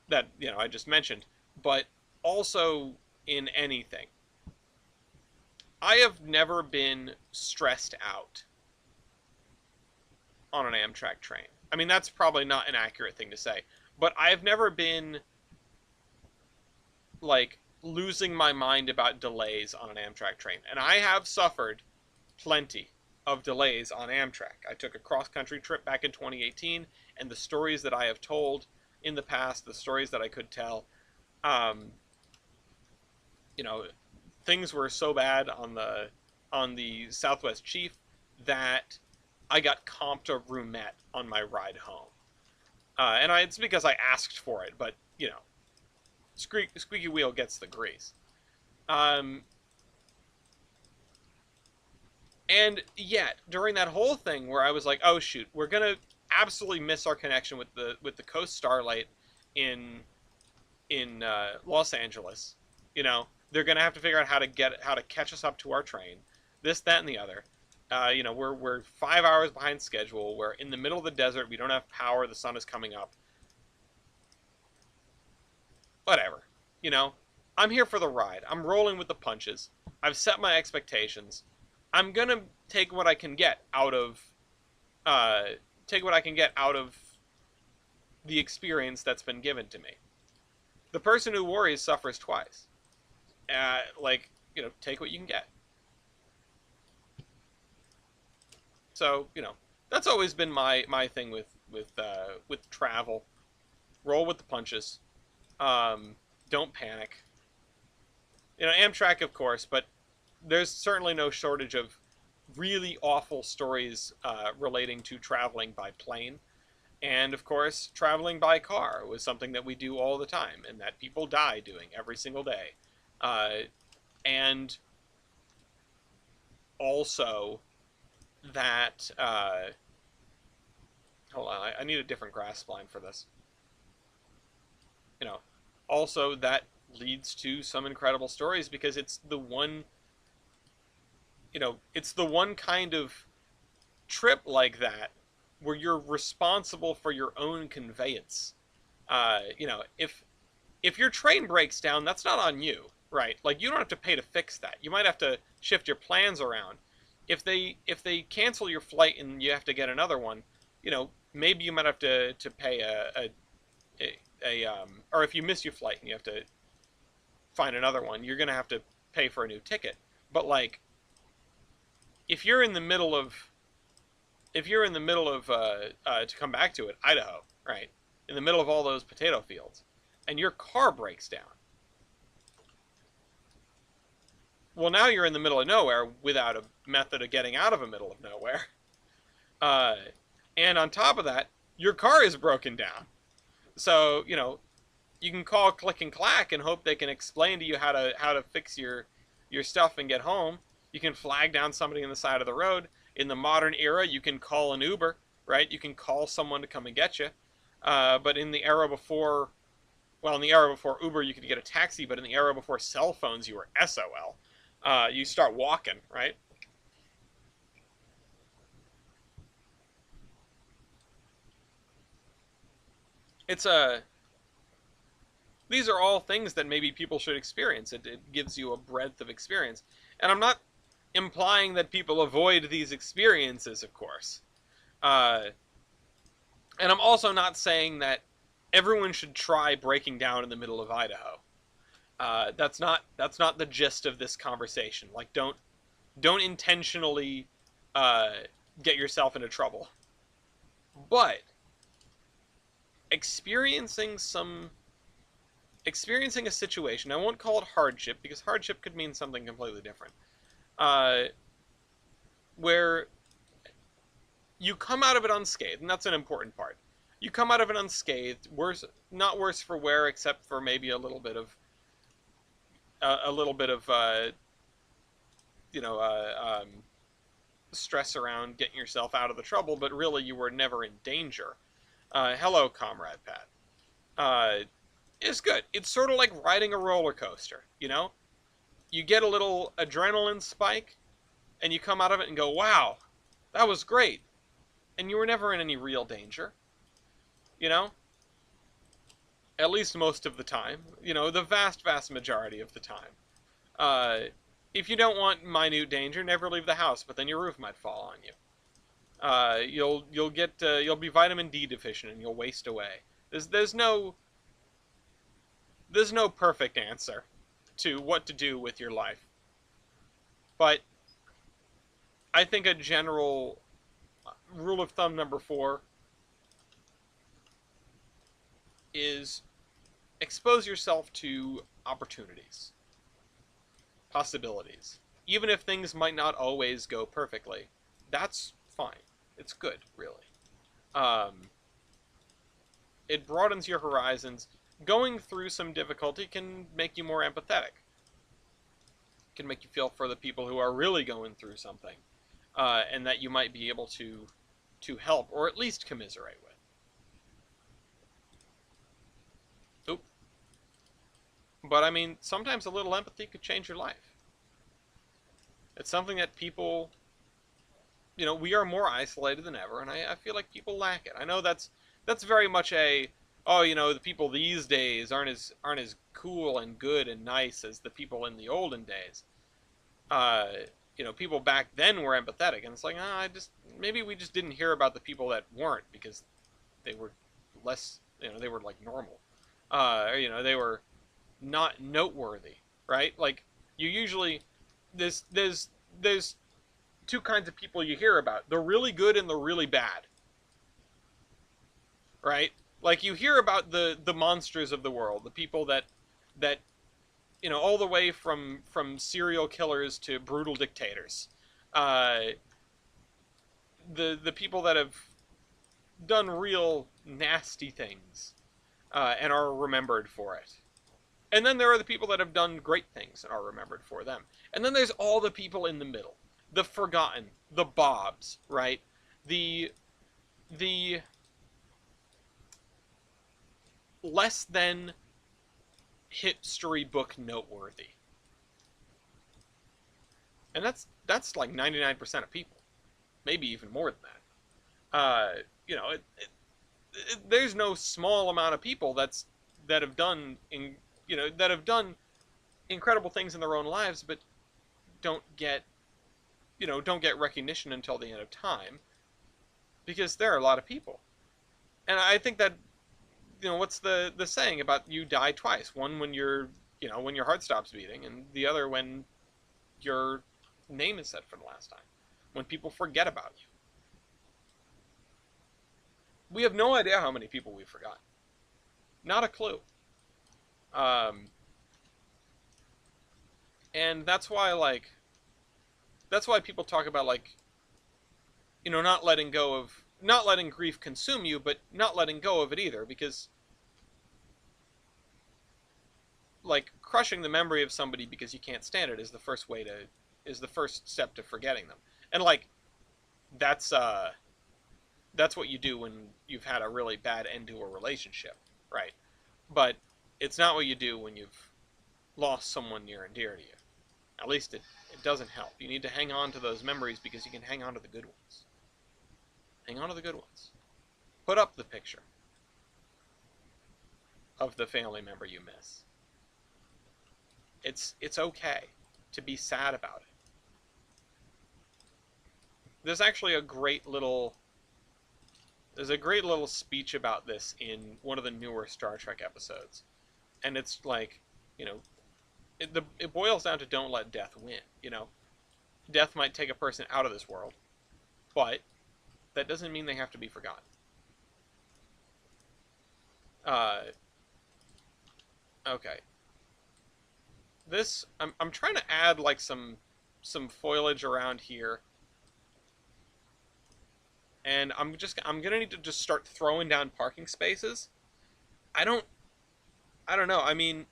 That, I just mentioned. But also in anything. I have never been stressed out on an Amtrak train. I mean, that's probably not an accurate thing to say, but I've never been like losing my mind about delays on an Amtrak train. And I have suffered plenty of delays on Amtrak. I took a cross-country trip back in 2018, and the stories that I have told in the past, the stories that I could tell, um, you know, things were so bad on the Southwest Chief that I got comped a roomette on my ride home. It's because I asked for it, but, squeaky wheel gets the grease. Um, and yet, during that whole thing where I was like, oh shoot, we're gonna absolutely miss our connection with the Coast Starlight in Los Angeles. They're gonna have to figure out how to catch us up to our train. This, that, and the other. We're 5 hours behind schedule. We're in the middle of the desert. We don't have power. The sun is coming up. Whatever. You know, I'm here for the ride. I'm rolling with the punches. I've set my expectations. I'm gonna take what I can get out of uh, take what I can get out of the experience that's been given to me. The person who worries suffers twice. Like, take what you can get. So, that's always been my thing with travel. Roll with the punches. Don't panic. Amtrak, of course, but there's certainly no shortage of really awful stories relating to traveling by plane. And of course, traveling by car was something that we do all the time and that people die doing every single day. And also that, hold on, I need a different grasp line for this. Also that leads to some incredible stories because it's the one, it's the one kind of trip like that where you're responsible for your own conveyance. If your train breaks down, that's not on you, right? Like you don't have to pay to fix that. You might have to shift your plans around. If they cancel your flight and you have to get another one, maybe you might have to pay or if you miss your flight and you have to find another one, you're gonna have to pay for a new ticket. But like, if you're in the middle of to come back to it, Idaho, right? In the middle of all those potato fields, and your car breaks down. Well, now you're in the middle of nowhere without a method of getting out of the middle of nowhere. And on top of that, your car is broken down. So, you can call Click and Clack and hope they can explain to you how to fix your stuff and get home. You can flag down somebody on the side of the road. In the modern era, you can call an Uber, right? You can call someone to come and get you. But in the era before, in the era before Uber, you could get a taxi, but in the era before cell phones, you were SOL. You start walking, right? These are all things that maybe people should experience. It gives you a breadth of experience. And I'm not implying that people avoid these experiences, of course. And I'm also not saying that everyone should try breaking down in the middle of Idaho. That's not the gist of this conversation. Like, don't intentionally get yourself into trouble. But experiencing a situation, I won't call it hardship because hardship could mean something completely different. Where you come out of it unscathed, and that's an important part. You come out of it unscathed, not worse for wear, except for maybe a little bit of stress around getting yourself out of the trouble, but really you were never in danger. Hello, Comrade Pat. It's good. It's sort of like riding a roller coaster, You get a little adrenaline spike, and you come out of it and go, wow, that was great. And you were never in any real danger, At least most of the time, the vast, vast majority of the time. If you don't want minute danger, never leave the house, but then your roof might fall on you. You'll be vitamin D deficient and you'll waste away. There's no perfect answer to what to do with your life. But I think a general rule of thumb number 4 is expose yourself to opportunities, possibilities. Even if things might not always go perfectly, that's fine. It's good, really. It broadens your horizons. Going through some difficulty can make you more empathetic. Can make you feel for the people who are really going through something, and that you might be able to help or at least commiserate with. Oop. But I mean, sometimes a little empathy could change your life. It's something that people, we are more isolated than ever, and I feel like people lack it. I know that's very much the people these days aren't as cool and good and nice as the people in the olden days. Uh, people back then were empathetic, and it's like, maybe we just didn't hear about the people that weren't because they were less, they were like normal, they were not noteworthy, right? Like you usually there's two kinds of people you hear about: the really good and the really bad, right? Like you hear about the monsters of the world, the people that all the way from serial killers to brutal dictators, uh, the people that have done real nasty things, and are remembered for it. And then there are the people that have done great things and are remembered for them. And then there's all the people in the middle, the forgotten, the Bobs, right? The less than history book noteworthy. And that's like 99% of people, maybe even more than that. There's no small amount of people that have done incredible things in their own lives, but don't get don't get recognition until the end of time, because there are a lot of people. And I think that what's the saying about you die twice? One when when your heart stops beating, and the other when your name is said for the last time, when people forget about you. We have no idea how many people we've forgotten. Not a clue. And that's why people talk about not letting grief consume you, but not letting go of it either, because crushing the memory of somebody because you can't stand it is the first step to forgetting them. And that's what you do when you've had a really bad end to a relationship, right? But it's not what you do when you've lost someone near and dear to you. At least it doesn't help. You need to hang on to those memories because you can hang on to the good ones. Hang on to the good ones. Put up the picture of the family member you miss. It's okay to be sad about it. There's actually a great little speech about this in one of the newer Star Trek episodes. And it's it boils down to don't let death win. Death might take a person out of this world, but that doesn't mean they have to be forgotten. Okay. I'm trying to add some foliage around here. And I'm gonna need to just start throwing down parking spaces. I don't know. I mean,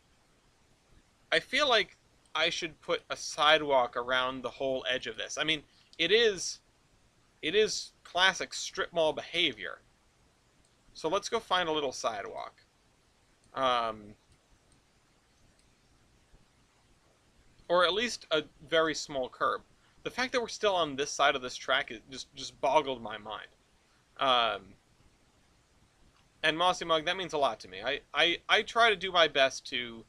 I feel like I should put a sidewalk around the whole edge of this. I mean, it is classic strip mall behavior. So let's go find a little sidewalk. Or at least a very small curb. The fact that we're still on this side of this track just boggled my mind. And Mossy Mug, that means a lot to me. I try to do my best to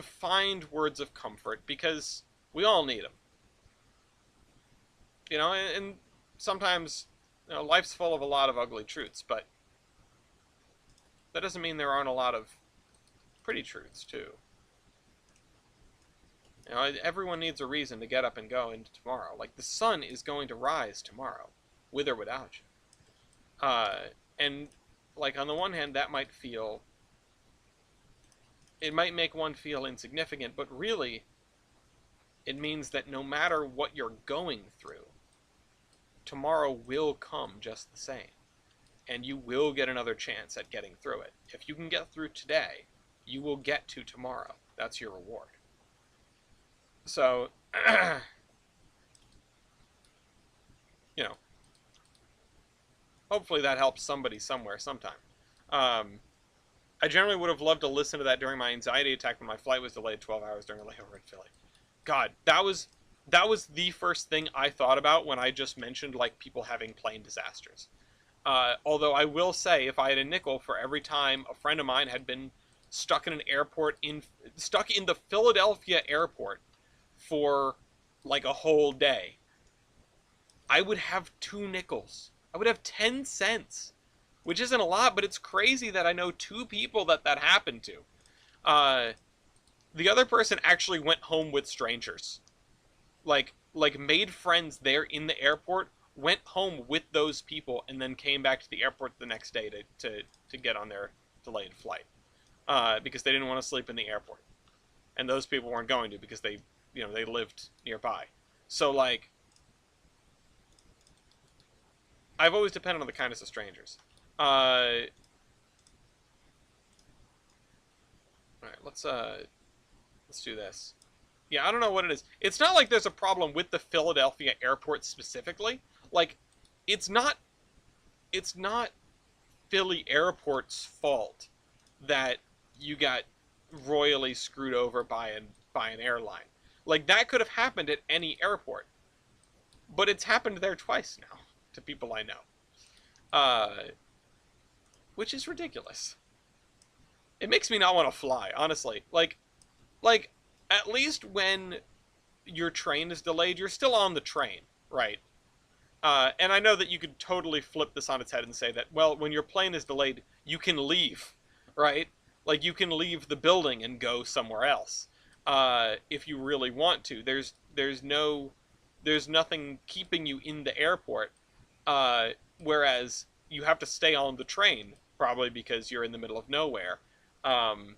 find words of comfort, because we all need them. And sometimes life's full of a lot of ugly truths, but that doesn't mean there aren't a lot of pretty truths too. Everyone needs a reason to get up and go into tomorrow. The sun is going to rise tomorrow, with or without you. And on the one hand, that might make one feel insignificant, but really, it means that no matter what you're going through, tomorrow will come just the same. And you will get another chance at getting through it. If you can get through today, you will get to tomorrow. That's your reward. So, hopefully that helps somebody somewhere sometime. I generally would have loved to listen to that during my anxiety attack when my flight was delayed 12 hours during a layover in Philly. God, that was the first thing I thought about when I just mentioned people having plane disasters. Although I will say, if I had a nickel for every time a friend of mine had been stuck in an airport stuck in the Philadelphia airport for like a whole day, I would have 2 nickels. I would have 10 cents, which isn't a lot, but it's crazy that I know 2 people that happened to. Uh, the other person actually went home with strangers, like made friends there in the airport, went home with those people, and then came back to the airport the next day to get on their delayed flight, because they didn't want to sleep in the airport, and those people weren't going to because they lived nearby. So like, I've always depended on the kindness of strangers. All right, let's do this. Yeah, I don't know what it is. It's not like there's a problem with the Philadelphia airport specifically. Like, it's not it's not Philly airport's fault that you got royally screwed over by an airline. Like, that could have happened at any airport, but it's happened there twice now to people I know, uh, which is ridiculous. It makes me not want to fly, honestly. Like at least when your train is delayed, you're still on the train, right? And I know that you could totally flip this on its head and say that, well, when your plane is delayed, you can leave, right? Like, you can leave the building and go somewhere else, if you really want to. There's nothing keeping you in the airport, whereas you have to stay on the train, probably because you're in the middle of nowhere. Um,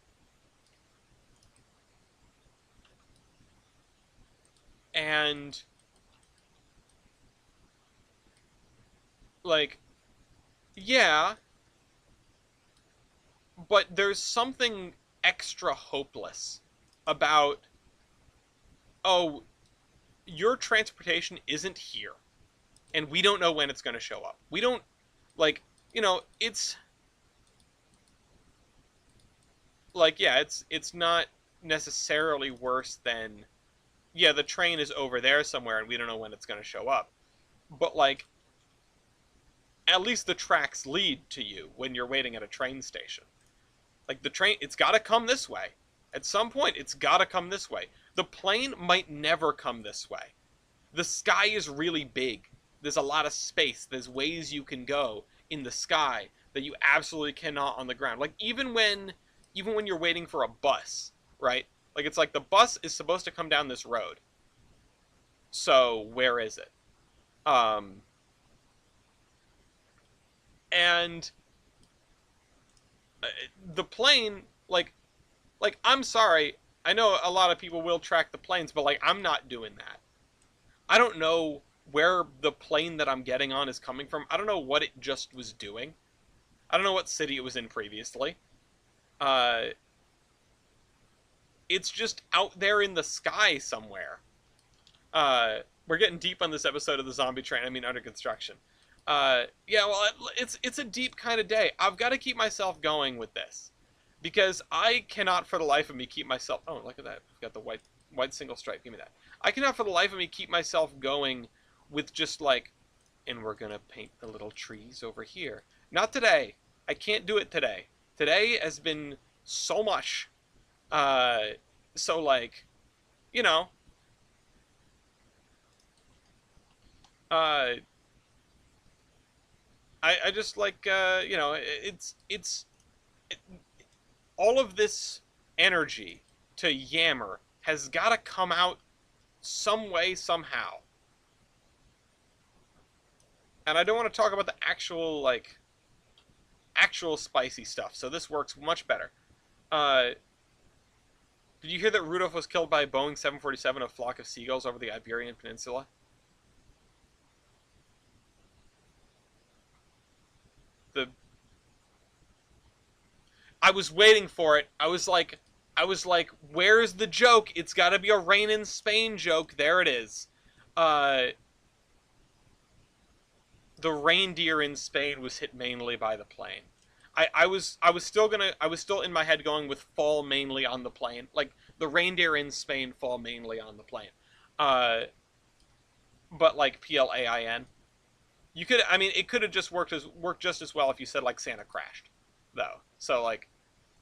and like, yeah, but there's something extra hopeless about, oh, your transportation isn't here, and we don't know when it's going to show up. We don't, like, it's like, yeah, it's not necessarily worse than, yeah, the train is over there somewhere and we don't know when it's going to show up. But like, at least the tracks lead to you when you're waiting at a train station. Like, the train, it's got to come this way. At some point, it's got to come this way. The plane might never come this way. The sky is really big. There's a lot of space. There's ways you can go in the sky that you absolutely cannot on the ground. Like, even when you're waiting for a bus, right? Like, it's like the bus is supposed to come down this road. So, where is it? Um, and the plane, like, I'm sorry, I know a lot of people will track the planes, but like, I'm not doing that. I don't know where the plane that I'm getting on is coming from. I don't know what it just was doing. I don't know what city it was in previously. Uh, it's just out there in the sky somewhere. We're getting deep on this episode of the Zombie Train. I mean, under construction. Yeah, well, it's a deep kind of day. I've got to keep myself going with this because I cannot, for the life of me, keep myself. Oh, look at that! I've got the white single stripe. Give me that. I cannot, for the life of me, keep myself going with just like, and we're gonna paint the little trees over here. Not today. I can't do it today. Today has been so much. Uh, so like, you know, uh, I just like, it, all of this energy to yammer has got to come out some way, somehow. And I don't want to talk about the actual spicy stuff, so this works much better. Uh, did you hear that Rudolph was killed by a Boeing 747, a flock of seagulls over the Iberian Peninsula? The I was waiting for it. I was like, where's the joke? It's got to be a rain in Spain joke. There it is. Uh, the reindeer in Spain was hit mainly by the plane. I was still in my head going with fall mainly on the plane. Like, the reindeer in Spain fall mainly on the plane. Uh, but like, PLAIN. You could, I mean, it could have just worked just as well if you said like Santa crashed, though. So like,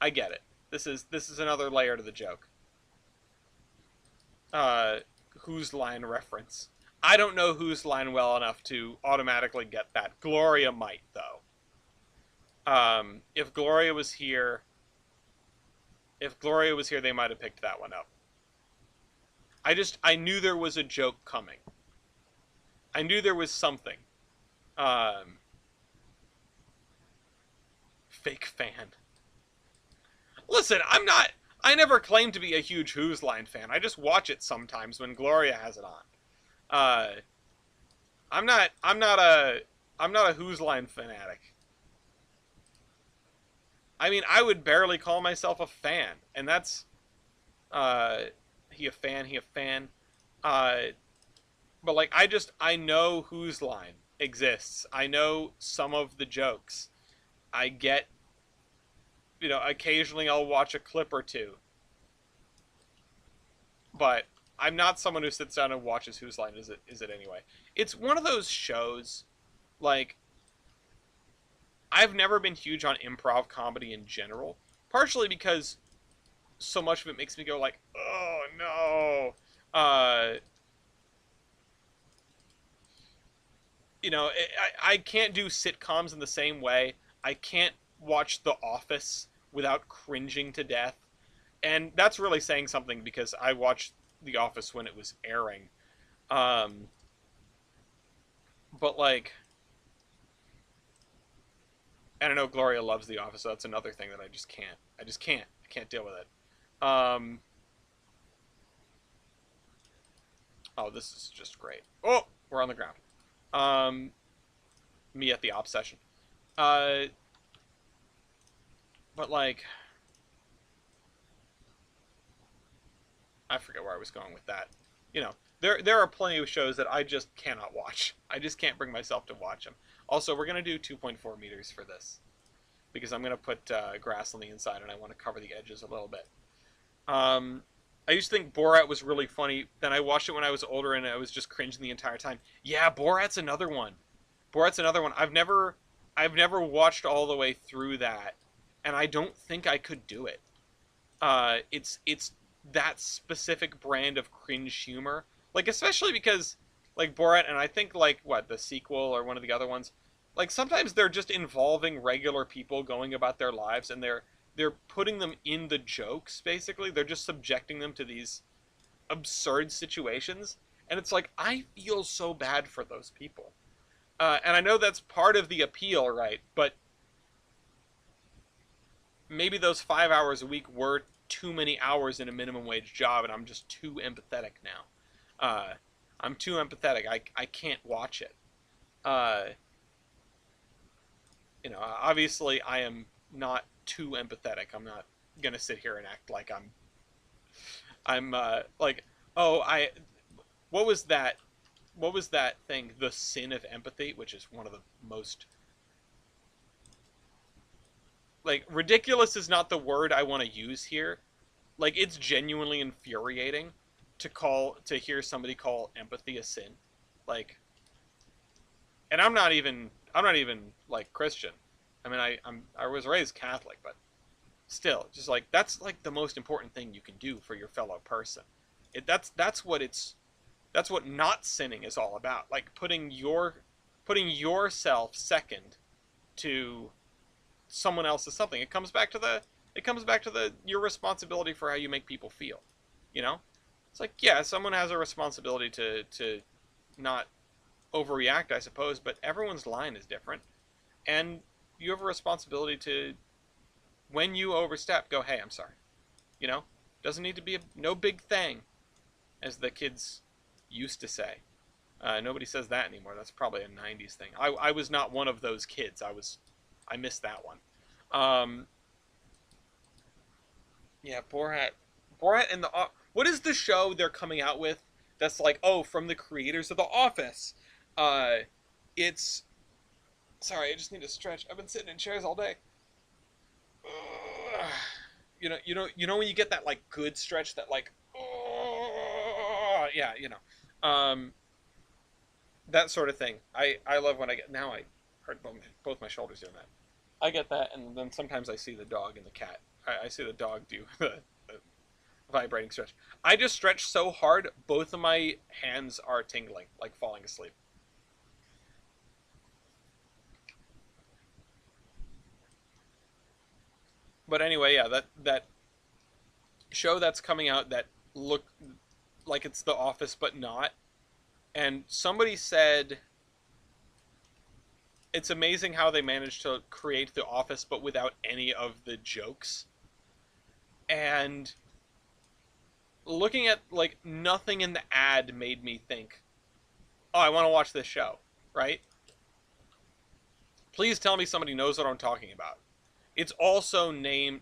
I get it. This is another layer to the joke. Uh, Whose Line reference? I don't know Whose Line well enough to automatically get that. Gloria might though. If Gloria was here, they might have picked that one up. I knew there was a joke coming. I knew there was something. Um, Fake fan. Listen, I never claimed to be a huge Whose Line fan. I just watch it sometimes when Gloria has it on. Uh, I'm not. I'm not a Whose Line fanatic. I mean, I would barely call myself a fan, and that's uh, he a fan. He a fan. Uh, but like, I know Whose Line exists. I know some of the jokes. I get, occasionally I'll watch a clip or two, but I'm not someone who sits down and watches Whose Line is it anyway. It's one of those shows, like, I've never been huge on improv comedy in general, partially because so much of it makes me go like, oh no. I can't do sitcoms in the same way. I can't watch The Office without cringing to death. And that's really saying something because I watched The Office when it was airing. Um, but like, and I know Gloria loves The Office, so that's another thing that I just can't. I just can't. I can't deal with it. Oh, this is just great. Oh, we're on the ground. Um, Me at the op session. Uh, but like, I forget where I was going with that. There are plenty of shows that I just cannot watch. I just can't bring myself to watch them. Also, we're gonna do 2.4 meters for this because I'm gonna put grass on the inside and I want to cover the edges a little bit. Um, I used to think Borat was really funny. Then I watched it when I was older and I was just cringing the entire time. Yeah, Borat's another one. Borat's another one. I've never watched all the way through that, and I don't think I could do it. It's that specific brand of cringe humor, like especially because like Borat and I think like what the sequel or one of the other ones, like sometimes they're just involving regular people going about their lives and they're putting them in the jokes basically. They're just subjecting them to these absurd situations, and it's like I feel so bad for those people. And I know that's part of the appeal, right? But maybe those 5 hours a week were too many hours in a minimum wage job, and I'm just too empathetic now. I'm too empathetic. I can't watch it. Uh, Obviously, I am not too empathetic. I'm not gonna sit here and act like I'm like, oh, what was that? What was that thing? The sin of empathy, which is one of the most like ridiculous is not the word I want to use here. Like it's genuinely infuriating to hear somebody call empathy a sin. Like, and I'm not even like Christian. I mean, I was raised Catholic, but still, just like that's like the most important thing you can do for your fellow person. That's what not sinning is all about. Like putting yourself second to someone else's something. It comes back to the your responsibility for how you make people feel. You know? It's like, yeah, someone has a responsibility to not overreact, I suppose, but everyone's line is different. And you have a responsibility to, when you overstep, go, hey, I'm sorry. You know? Doesn't need to be no big thing, as the kids used to say. Nobody says that anymore. That's probably a 90s thing. I was not one of those kids. I missed that one. Um, yeah, Borat and what is the show they're coming out with that's like, oh, from the creators of The Office? Uh, it's, sorry, I just need to stretch. I've been sitting in chairs all day. When you get that like good stretch, that like, yeah. That sort of thing. I love when I get now I hurt both my shoulders doing that. I get that, and then sometimes I see the dog and the cat. I see the dog do the vibrating stretch. I just stretch so hard, both of my hands are tingling, like falling asleep. But anyway, yeah, that show that's coming out that look like it's The Office but not. And somebody said it's amazing how they managed to create The Office but without any of the jokes. And looking at like nothing in the ad made me think, "Oh, I want to watch this show." Right? Please tell me somebody knows what I'm talking about. It's also named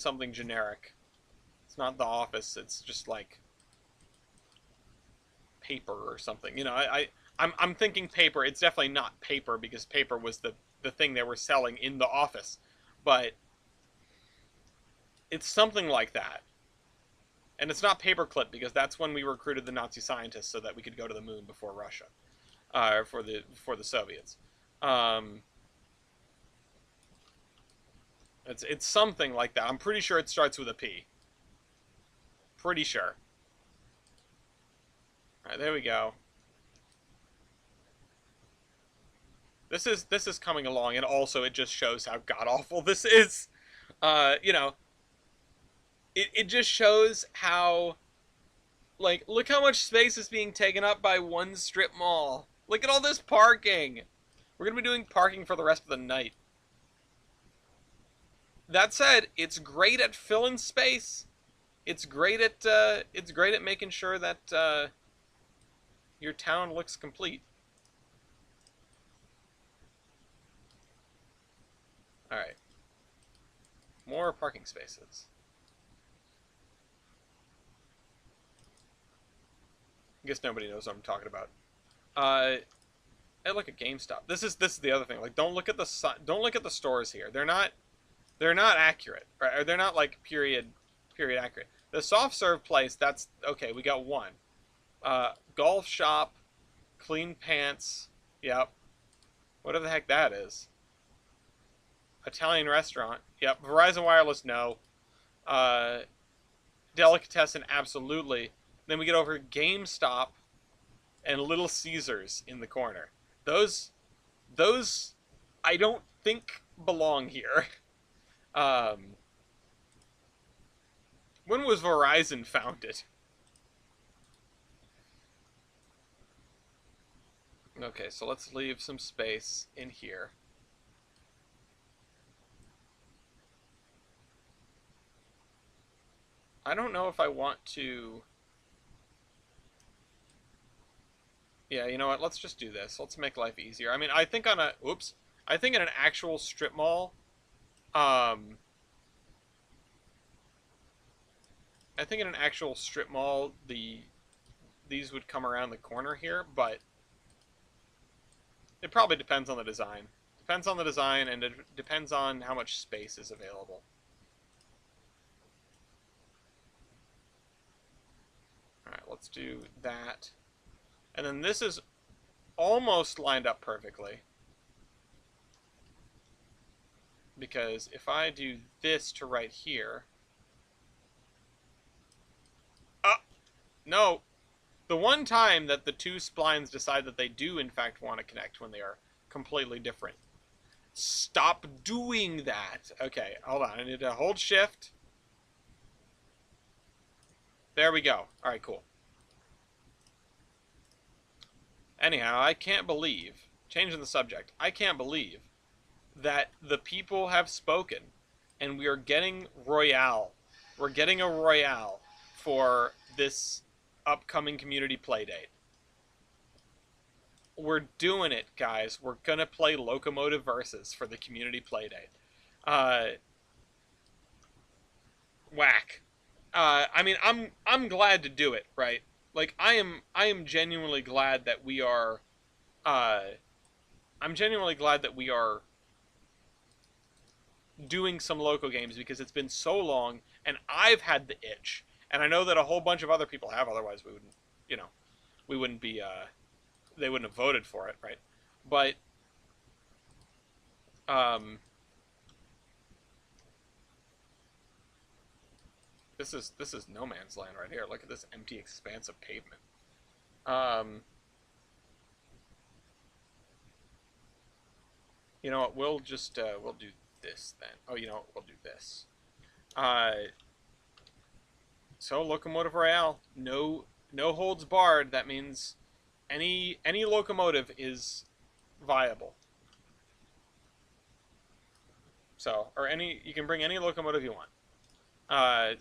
something generic. It's not The Office. It's just like paper or something. I'm thinking paper. It's definitely not paper because paper was the thing they were selling in The Office, but it's something like that. And it's not paperclip because that's when we recruited the Nazi scientists so that we could go to the moon before Russia, for the Soviets. Um, it's something like that. I'm pretty sure it starts with a P. Pretty sure. All right, there we go. This is coming along, and also it just shows how god awful this is. You know, it just shows how, like, look how much space is being taken up by one strip mall. Look at all this parking. We're gonna be doing parking for the rest of the night. That said, it's great at filling space. It's great at making sure that your town looks complete. All right, more parking spaces. I guess nobody knows what I'm talking about. I look at GameStop. This is the other thing. Like, don't look at the stores here. They're not accurate. Right? Or they're not like period accurate. The soft serve place, that's okay. We got one. Golf shop, clean pants. Yep. Whatever the heck that is. Italian restaurant. Yep. Verizon Wireless, no. Uh, Delicatessen, absolutely. Then we get over GameStop and Little Caesars in the corner. Those, those, I don't think belong here. Um, when was Verizon founded? Okay, so let's leave some space in here. I don't know if I want to. Yeah, you know what? Let's just do this. Let's make life easier. I mean, I think on a. Oops. I think in an actual strip mall, um, I think in an actual strip mall, these would come around the corner here, but it probably depends on the design. Depends on the design, and it depends on how much space is available. All right, let's do that. And then this is almost lined up perfectly. Because if I do this to right here... No! The one time that the two splines decide that they do in fact want to connect when they are completely different. Stop doing that! Okay, hold on. I need to hold shift. There we go. Alright, cool. Anyhow, I can't believe, changing the subject, I can't believe that the people have spoken and we are getting Royale. We're getting a Royale for this upcoming community playdate. We're doing it, guys. We're gonna play Locomotive Versus for the community playdate. Uh, whack. I mean, I'm glad to do it, right? Like, I am genuinely glad that we are. Uh, I'm genuinely glad that we are doing some local games because it's been so long, and I've had the itch, and I know that a whole bunch of other people have. Otherwise, we wouldn't, we wouldn't be they wouldn't have voted for it, right? But um, this is no man's land right here. Look at this empty expanse of pavement. Um, you know what? We'll just we'll do this then. Oh, you know what? We'll do this. Uh, so locomotive royale, no holds barred. That means any locomotive is viable. So, or any, you can bring any locomotive you want.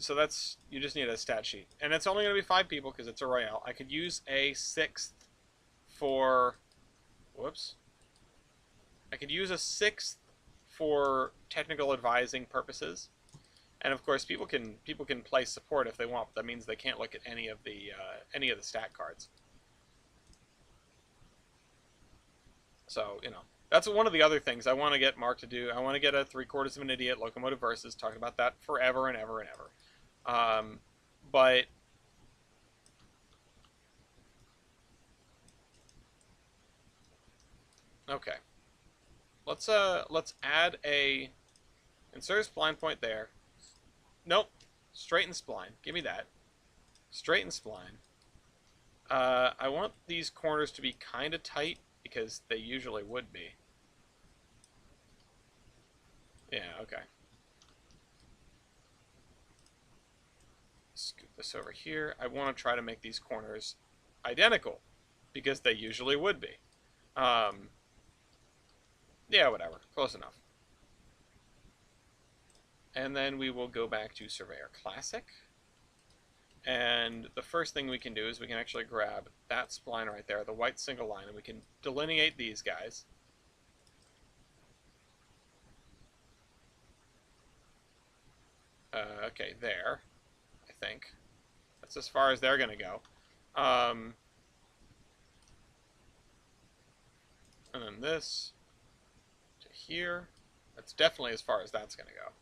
So that's, you just need a stat sheet. And it's only going to be 5 people because it's a royale. I could use a 6th for, whoops. I could use a 6th for technical advising purposes. And of course, people can play support if they want, but that means they can't look at any of the stat cards. So, you know, that's one of the other things I want to get Mark to do. I want to get a 3/4 of an idiot locomotive versus, talking about that forever and ever and ever. But okay, let's add a insert spline point there. Nope, straighten spline. Give me that. Straighten spline. I want these corners to be kind of tight because they usually would be. Yeah, okay. Scoot this over here. I want to try to make these corners identical because they usually would be. Yeah, whatever. Close enough. And then we will go back to Surveyor Classic. And the first thing we can do is we can actually grab that spline right there, the white single line, and we can delineate these guys. Okay, there, I think. That's as far as they're going to go. And then this to here. That's definitely as far as that's going to go.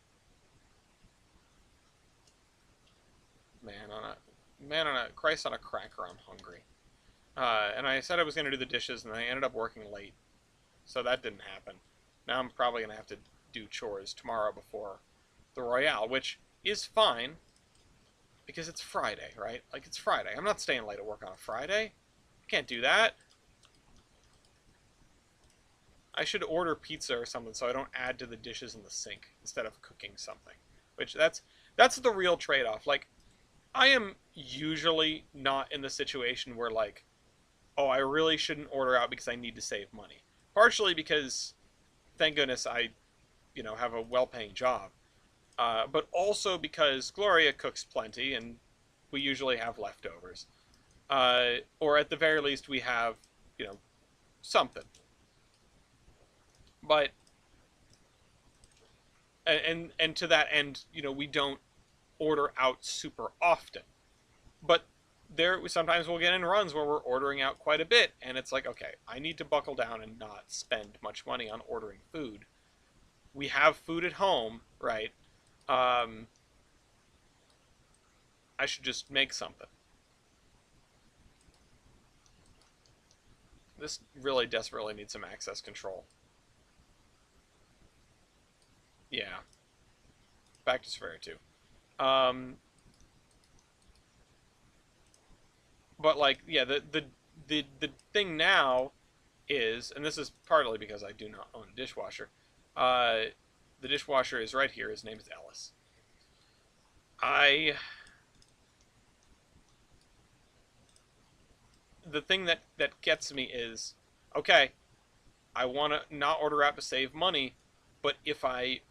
Man on a Christ on a cracker, I'm hungry. And I said I was going to do the dishes, and I ended up working late. So that didn't happen. Now I'm probably going to have to do chores tomorrow before the Royale, which is fine because it's Friday, right? Like, it's Friday. I'm not staying late at work on a Friday. I can't do that. I should order pizza or something so I don't add to the dishes in the sink instead of cooking something. Which, that's the real trade-off. Like, I am usually not in the situation where, like, oh, I really shouldn't order out because I need to save money. Partially because, thank goodness, I, have a well-paying job. But also because Gloria cooks plenty, and we usually have leftovers. Or at the very least, we have, something. But, and to that end, we don't order out super often. But sometimes we'll get in runs where we're ordering out quite a bit, and it's like, okay, I need to buckle down and not spend much money on ordering food. We have food at home, right? I should just make something. This really desperately needs some access control. Yeah. Back to Surveyor 2. But, like, yeah, the thing now is, and this is partly because I do not own a dishwasher, the dishwasher is right here. His name is Ellis. The thing that gets me is, okay, I want to not order out to save money, but if I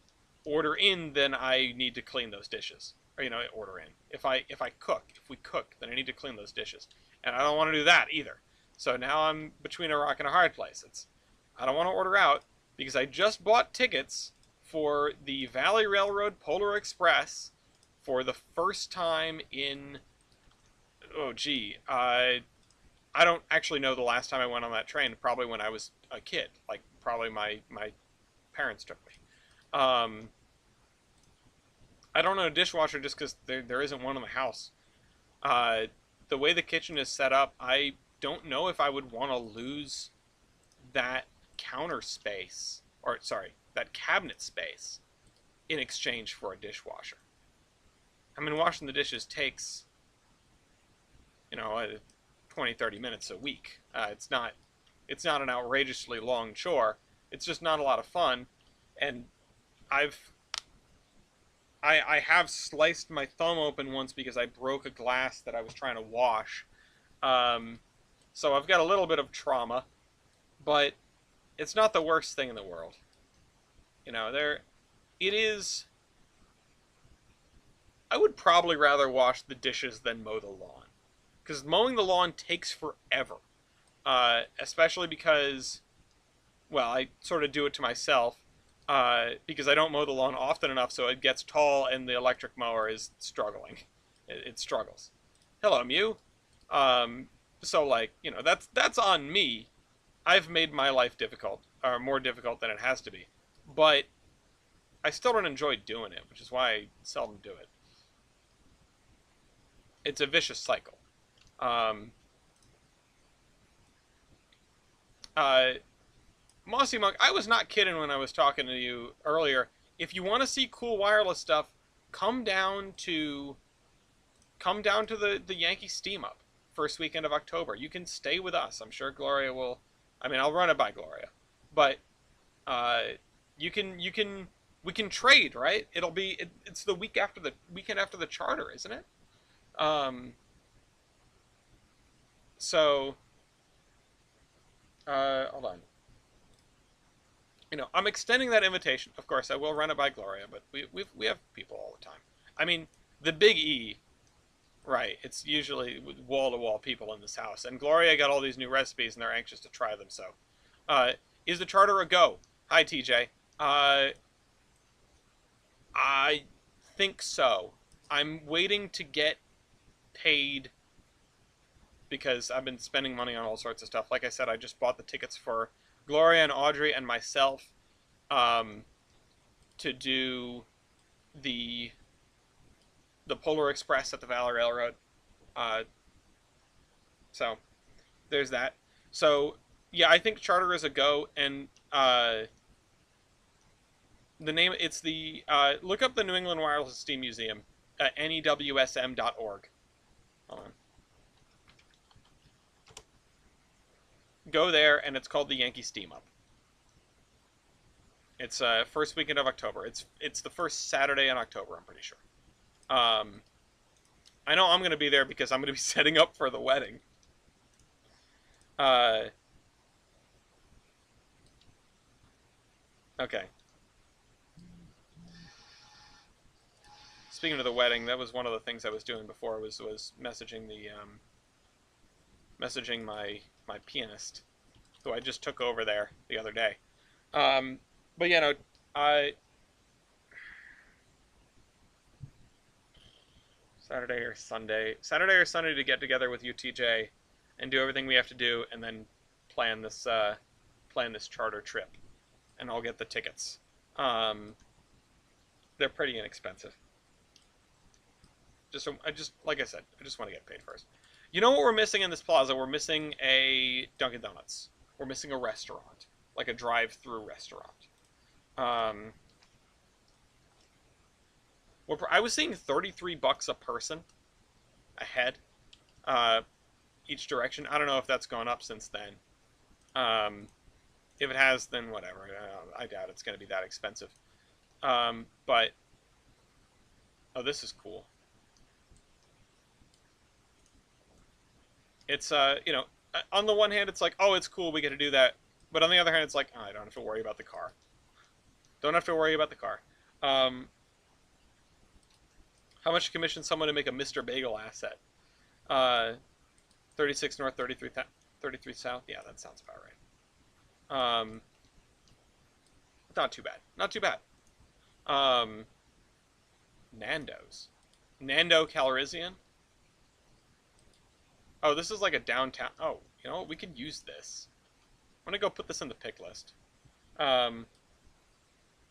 order in, then I need to clean those dishes. Or, order in. If we cook, then I need to clean those dishes. And I don't want to do that either. So now I'm between a rock and a hard place. I don't want to order out because I just bought tickets for the Valley Railroad Polar Express for the first time in, I don't actually know the last time I went on that train. Probably when I was a kid. Like, probably my parents took me. I don't know a dishwasher just because there isn't one in the house. The way the kitchen is set up, I don't know if I would want to lose that counter space, or sorry, that cabinet space in exchange for a dishwasher. I mean, washing the dishes takes, 20, 30 minutes a week. It's not an outrageously long chore. It's just not a lot of fun, and I've I have sliced my thumb open once because I broke a glass that I was trying to wash. Um, so I've got a little bit of trauma, but it's not the worst thing in the world. It is. I would probably rather wash the dishes than mow the lawn, because mowing the lawn takes forever. Especially because, well, I sort of do it to myself, because I don't mow the lawn often enough, so it gets tall and the electric mower is struggling. It struggles. Hello, Mew. So like, that's on me. I've made my life difficult, or more difficult than it has to be, but I still don't enjoy doing it, which is why I seldom do it. It's a vicious cycle. Um, uh, Mossy Monk, I was not kidding when I was talking to you earlier. If you want to see cool wireless stuff, come down to the Yankee Steam Up first weekend of October. You can stay with us. I'm sure Gloria will. I mean, I'll run it by Gloria, but uh, we can trade, right? It's the weekend after the charter, isn't it? Um, so hold on. I'm extending that invitation. Of course, I will run it by Gloria, but we have people all the time. I mean, the Big E, right? It's usually wall to wall people in this house, and Gloria got all these new recipes, and they're anxious to try them. So, uh, is the charter a go? Hi, TJ. I think so. I'm waiting to get paid because I've been spending money on all sorts of stuff. Like I said, I just bought the tickets for Gloria and Audrey and myself, um, to do the the Polar Express at the Valley Railroad. Uh, so there's that. So yeah, I think charter is a go, and the name it's the look up the New England Wireless Steam Museum at newsm.org. Hold on. Go there, and it's called the Yankee Steam Up. It's first weekend of October. It's the first Saturday in October, I'm pretty sure. Um, I know I'm going to be there because I'm going to be setting up for the wedding. Uh, okay. Speaking of the wedding, that was one of the things I was doing before was messaging messaging my pianist, who I just took over there the other day. Um, but yeah, no, I Saturday or Sunday to get together with UTJ and do everything we have to do, and then plan this charter trip, and I'll get the tickets. Um, they're pretty inexpensive. I just like I said, I just want to get paid first. You know what we're missing in this plaza? We're missing a Dunkin' Donuts. We're missing a restaurant, like a drive-through restaurant. Um, I was seeing $33 a person a head, uh, each direction. I don't know if that's gone up since then. If it has, then whatever. I doubt it's going to be that expensive. But oh, this is cool. It's on the one hand, it's like, oh, it's cool, we get to do that. But on the other hand, it's like, oh, I don't have to worry about the car. Don't have to worry about the car. Um, how much to commission someone to make a Mr. Bagel asset? Uh, 36 North, 33 South. Yeah, that sounds about right. Not too bad. Not too bad. Um, Nando's. Nando Calrissian? Oh, this is like a downtown. Oh, you know what? We could use this. I'm gonna go put this in the pick list. Um,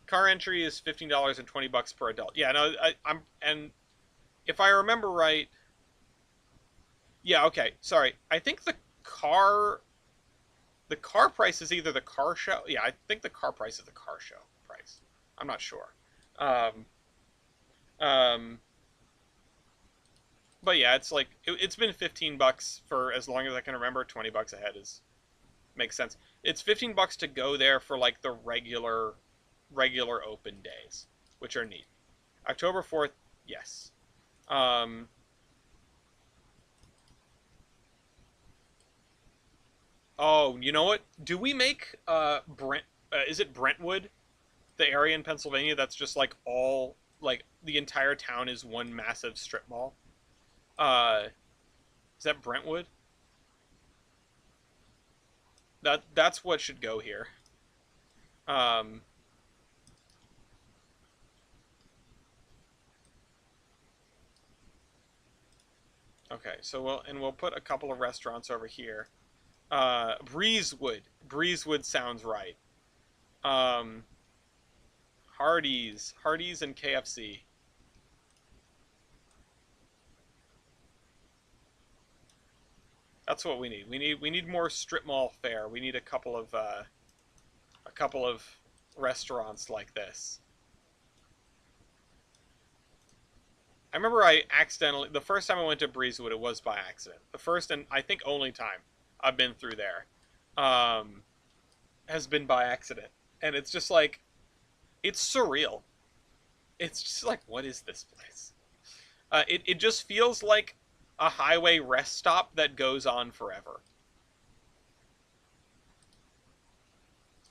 car entry is $15 and $20 per adult. Yeah, no, and if I remember right, yeah, okay. Sorry, I think car the car price is either the car show. Yeah, I think the car price is the car show price. I'm not sure. Um, um, but yeah, it's like it's been $15 for as long as I can remember. $20 a head is makes sense. It's $15 to go there for like the regular open days, which are neat. October 4th, yes. Um, oh, you know what? Do we make Brent? Is it Brentwood, the area in Pennsylvania that's just like all like the entire town is one massive strip mall? Uh, is that Brentwood? That's what should go here. Um, okay, so we'll put a couple of restaurants over here. Breezewood. Breezewood sounds right. Um, Hardee's, and KFC. That's what we need. We need more strip mall fare. We need a couple of restaurants like this. I remember I accidentally the first time I went to Breezewood, it was by accident. The first and I think only time I've been through there, um, has been by accident, and it's just like it's surreal. It's just like what is this place? It just feels like a highway rest stop that goes on forever.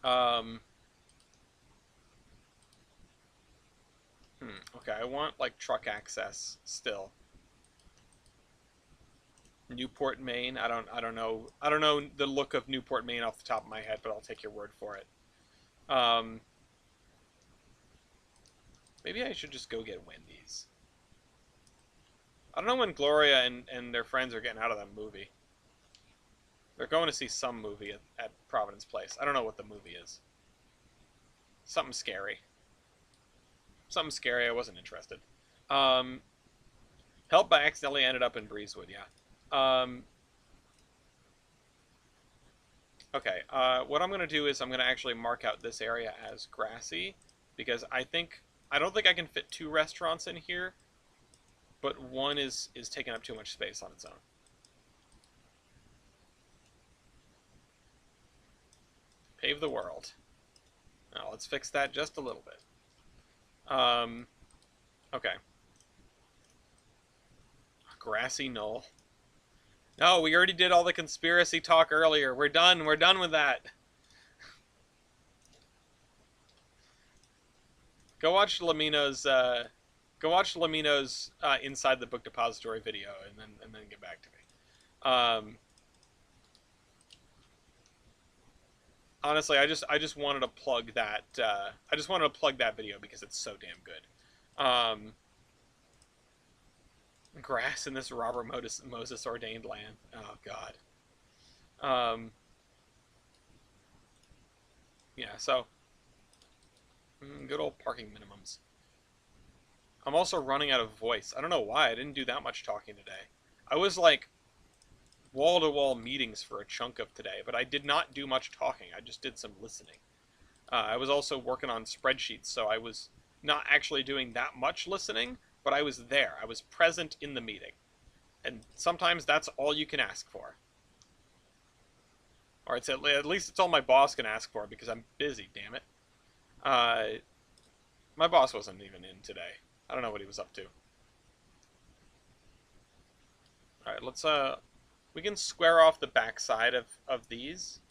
Um, okay, I want like truck access still. Newport, Maine. I don't know the look of Newport, Maine off the top of my head, but I'll take your word for it. Um, maybe I should just go get Wendy's. I don't know when Gloria and their friends are getting out of that movie. They're going to see some movie at Providence Place. I don't know what the movie is. Something scary. Something scary. I wasn't interested. Um, Help by accidentally ended up in Breezewood. Yeah. Okay. What I'm gonna do is I'm gonna actually mark out this area as grassy because I don't think I can fit two restaurants in here, but one is taking up too much space on its own. Pave the world. Now let's fix that just a little bit. Okay. Grassy knoll. No, we already did all the conspiracy talk earlier. We're done. We're done with that. Go watch Lamino's. Go watch Lamino's Inside the Book Depository video, and then get back to me. Honestly, I just wanted to plug that. I just wanted to plug that video because it's so damn good. Grass in this Robert Moses ordained land. Oh God. Um, yeah. So good old parking minimums. I'm also running out of voice. I don't know why. I didn't do that much talking today. I was like wall-to-wall meetings for a chunk of today, but I did not do much talking. I just did some listening. I was also working on spreadsheets, so I was not actually doing that much listening, but I was there. I was present in the meeting. And sometimes that's all you can ask for. Or at least it's all my boss can ask for because I'm busy, damn it. My boss wasn't even in today. I don't know what he was up to. Alright, let's we can square off the backside of these.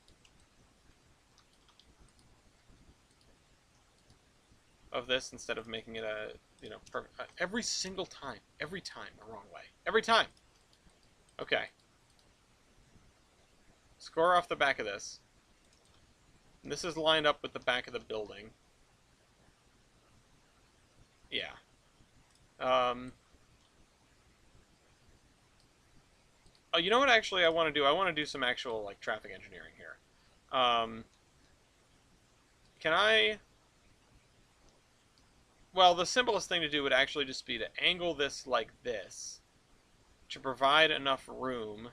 Of this instead of making it a, perfect. Every single time. Every time the wrong way. Every time. Okay. Score off the back of this. And this is lined up with the back of the building. Yeah. Oh, you know what actually I want to do? I want to do some actual, like, traffic engineering here. Can I... Well, the simplest thing to do would actually just be to angle this like this to provide enough room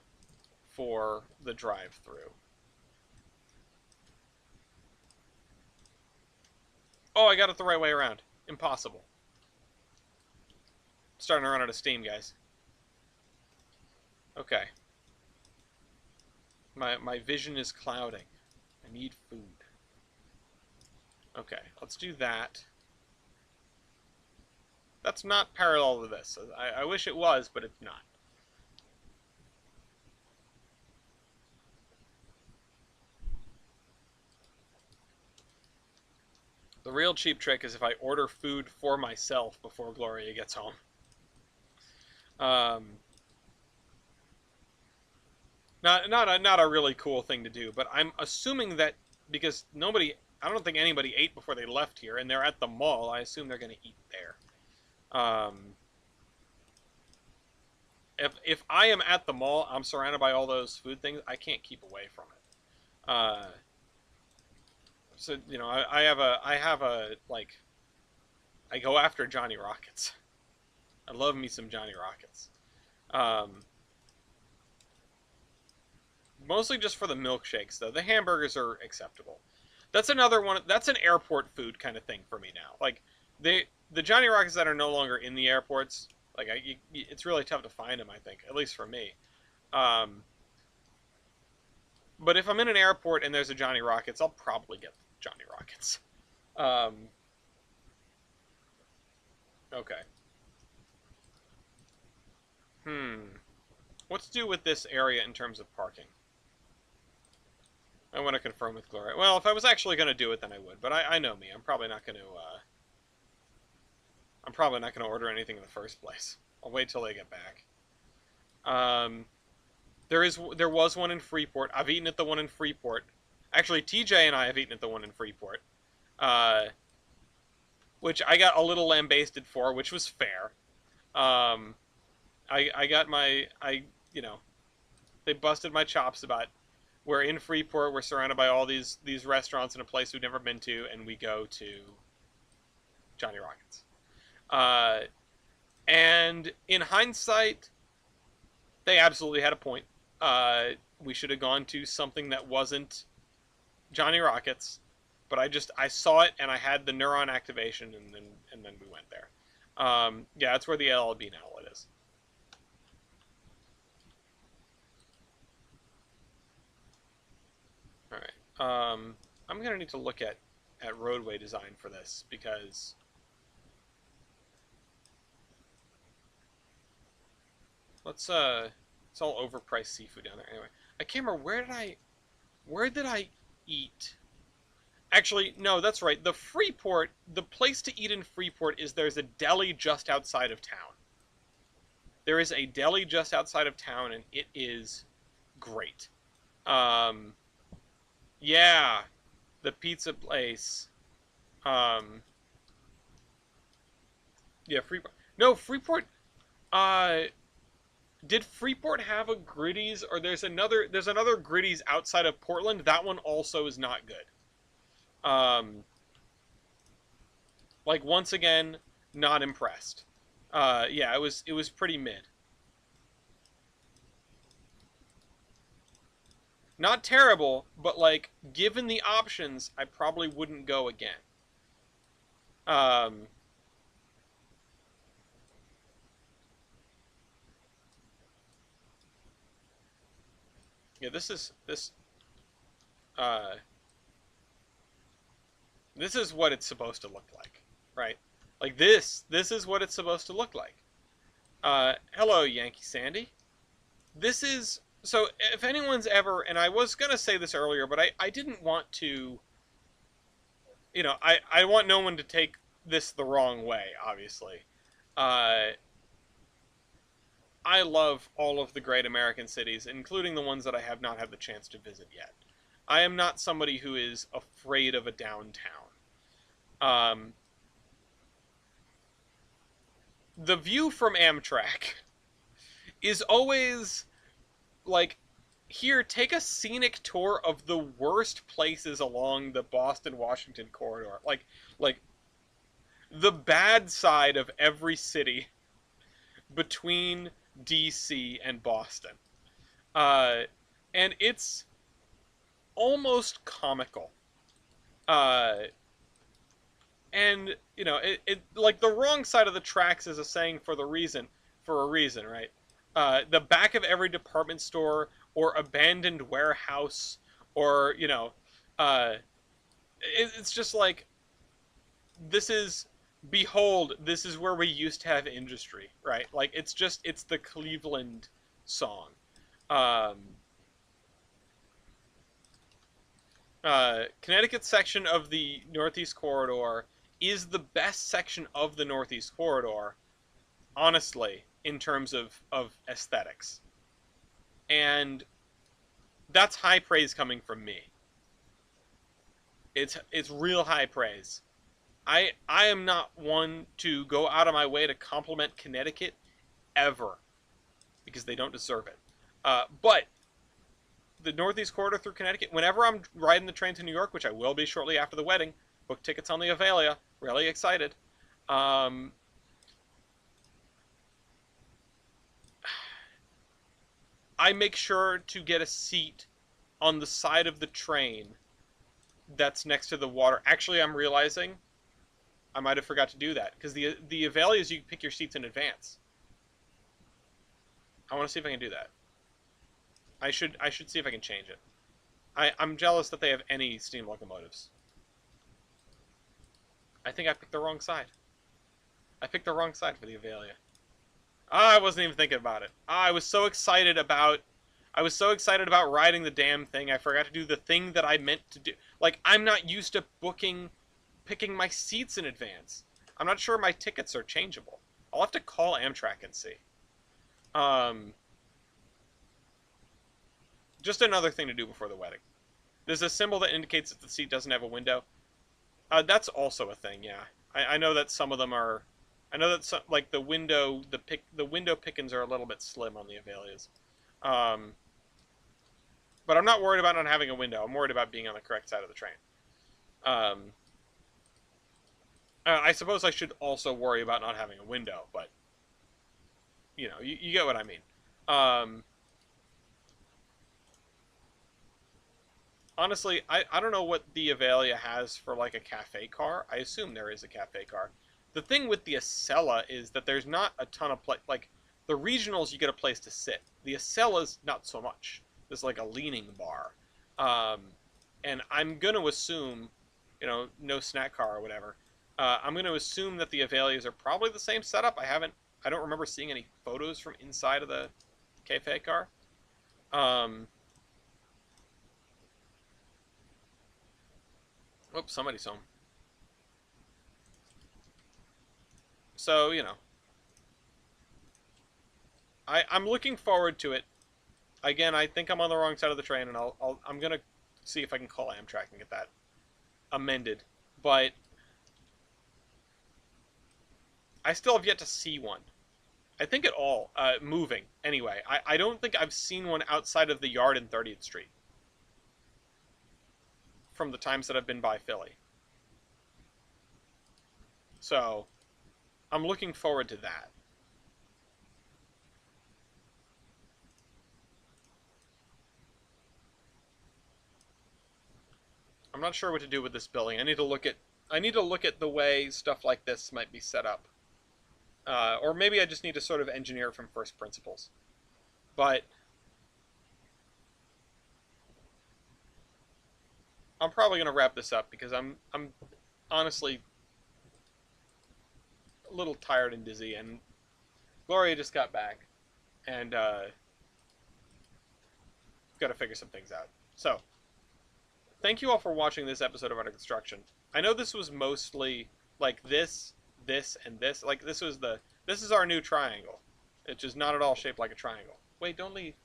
for the drive-through. Oh, I got it the right way around. Impossible. Starting to run out of steam, guys. Okay. My vision is clouding. I need food. Okay, let's do that. That's not parallel to this. I wish it was, but it's not. The real cheap trick is if I order food for myself before Gloria gets home. Not a really cool thing to do, but I'm assuming that because I don't think anybody ate before they left here, and they're at the mall, I assume they're going to eat there. If I am at the mall, I'm surrounded by all those food things, I can't keep away from it. So, you know, I have a, like, I go after Johnny Rockets. I love me some Johnny Rockets. Mostly just for the milkshakes, though. The hamburgers are acceptable. That's another one. That's an airport food kind of thing for me now. Like, the Johnny Rockets that are no longer in the airports, like, it's really tough to find them, I think. At least for me. But if I'm in an airport and there's a Johnny Rockets, I'll probably get Johnny Rockets. Okay. What to do with this area in terms of parking? I want to confirm with Gloria. Well, if I was actually going to do it, then I would. But I know me. I'm probably not going to. I'm probably not going to order anything in the first place. I'll wait till they get back. There was one in Freeport. I've eaten at the one in Freeport. Actually, TJ and I have eaten at the one in Freeport, which I got a little lambasted for, which was fair. I got you know, they busted my chops about we're in Freeport, we're surrounded by all these restaurants in a place we've never been to, and we go to Johnny Rockets. And in hindsight, they absolutely had a point. We should have gone to something that wasn't Johnny Rockets, but I saw it and I had the neuron activation, and then we went there. Yeah, that's where the LLB outlet is. All right. I'm gonna need to look at roadway design for this because it's all overpriced seafood down there. Anyway, I can't remember where did I eat? Actually, no, that's right. The place to eat in Freeport is there's a deli just outside of town. There is a deli just outside of town, and it is great. Yeah, the pizza place. Yeah, Freeport. No, Freeport. Did Freeport have a Gritty's, or there's another Gritty's outside of Portland? That one also is not good. Like once again, not impressed. Yeah, it was pretty mid. Not terrible, but like given the options, I probably wouldn't go again. Um, yeah, uh, this is what it's supposed to look like, right? Like this is what it's supposed to look like. Hello, Yankee Sandy. This is so. If anyone's ever, and I was gonna say this earlier, but I didn't want to. You know, I want no one to take this the wrong way. Obviously, uh, I love all of the great American cities, including the ones that I have not had the chance to visit yet. I am not somebody who is afraid of a downtown. Um, the view from Amtrak is always like, here, take a scenic tour of the worst places along the Boston-Washington corridor. Like the bad side of every city between DC and Boston. Uh, and it's almost comical. Uh, and it like the wrong side of the tracks is a saying for a reason, right? The back of every department store or abandoned warehouse, or uh, it's just like, this is behold, this is where we used to have industry, right? Like, it's the Cleveland song. Um, Connecticut section of the Northeast Corridor is the best section of the Northeast Corridor, honestly, in terms of aesthetics. And that's high praise coming from me. It's real high praise. I am not one to go out of my way to compliment Connecticut ever, because they don't deserve it. But the Northeast Corridor through Connecticut, whenever I'm riding the train to New York, which I will be shortly after the wedding, book tickets on the Avalia, really excited. Um, I make sure to get a seat on the side of the train that's next to the water. Actually, I'm realizing I might have forgot to do that, because the Avalias, you pick your seats in advance. I want to see if I can do that. I should see if I can change it. I'm jealous that they have any steam locomotives. I think I picked the wrong side. I picked the wrong side for the Avalia. I wasn't even thinking about it. I was so excited about riding the damn thing, I forgot to do the thing that I meant to do. Like, I'm not used to picking my seats in advance. I'm not sure my tickets are changeable. I'll have to call Amtrak and see. Um, just another thing to do before the wedding. There's a symbol that indicates that the seat doesn't have a window. That's also a thing, yeah. I know that some of them are. I know that some, like the window pickings are a little bit slim on the Avalias. Um, but I'm not worried about not having a window. I'm worried about being on the correct side of the train. Um, I suppose I should also worry about not having a window, but you get what I mean. Um, Honestly, I don't know what the Avalia has for like a cafe car. I assume there is a cafe car. The thing with the Acela is that there's not a ton of like the regionals, you get a place to sit. The Acela's not so much. There's like a leaning bar. Um, and I'm gonna assume, no snack car or whatever. I'm gonna assume that the Avalias are probably the same setup. I don't remember seeing any photos from inside of the cafe car. Um, Oops, somebody's home. So, I'm looking forward to it. Again, I think I'm on the wrong side of the train, and I'm gonna see if I can call Amtrak and get that amended. But I still have yet to see one. I think at all, moving. Anyway, I don't think I've seen one outside of the yard in 30th Street from the times that I've been by Philly. So I'm looking forward to that. I'm not sure what to do with this building. I need to look at the way stuff like this might be set up. Or maybe I just need to sort of engineer it from first principles. But I'm probably going to wrap this up, because I'm honestly a little tired and dizzy, and Gloria just got back, and got to figure some things out. So, thank you all for watching this episode of Under Construction. I know this was mostly like this, and this. Like, this is our new triangle. It's just not at all shaped like a triangle. Wait, don't leave.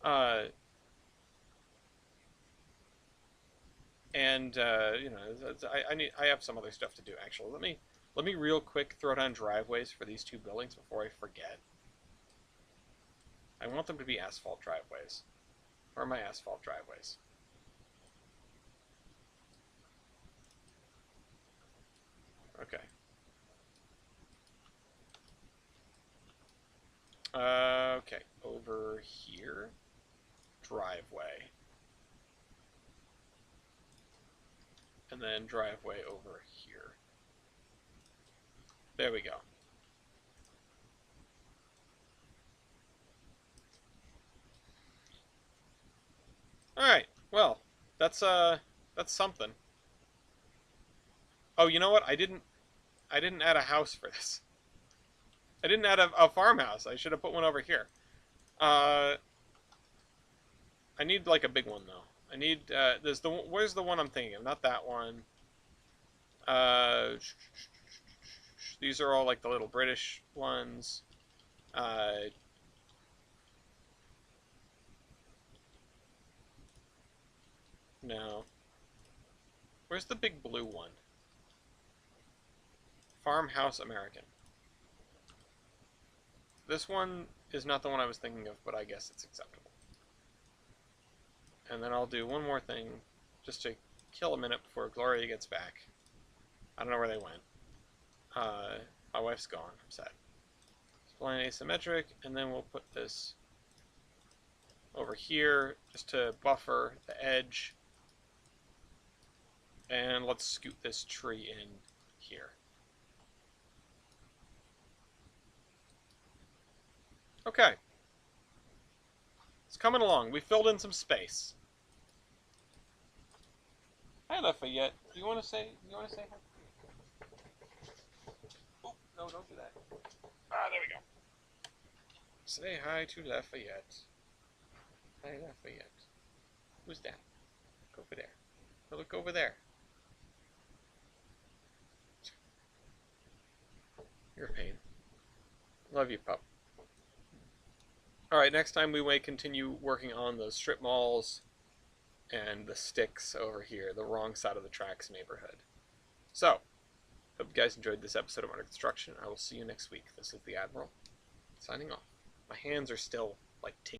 Uh, and I have some other stuff to do, actually. Let me real quick throw down driveways for these two buildings before I forget. I want them to be asphalt driveways. Where are my asphalt driveways? Okay. Okay, over here. driveway. And then driveway over here. There we go. Alright, well, that's something. Oh, you know what? I didn't add a house for this. I didn't add a farmhouse. I should have put one over here. I need like a big one though. I need where's the one I'm thinking of? Not that one. These are all like the little British ones. No. Where's the big blue one? Farmhouse American. This one is not the one I was thinking of, but I guess it's acceptable. And then I'll do one more thing, just to kill a minute before Gloria gets back. I don't know where they went. My wife's gone. I'm sad. Spline asymmetric, and then we'll put this over here, just to buffer the edge. And let's scoot this tree in here. Okay. It's coming along. We filled in some space. Hi, Lafayette. Do you want to say hi? Oh, no, don't do that. Ah, there we go. Say hi to Lafayette. Hi, Lafayette. Who's that? Look over there. Look over there. You're a pain. Love you, pup. Alright, next time we may continue working on those strip malls and the sticks over here, the wrong side of the tracks neighborhood. So, hope you guys enjoyed this episode of Under Construction. I will see you next week. This is the Admiral, signing off. My hands are still, like, tingling.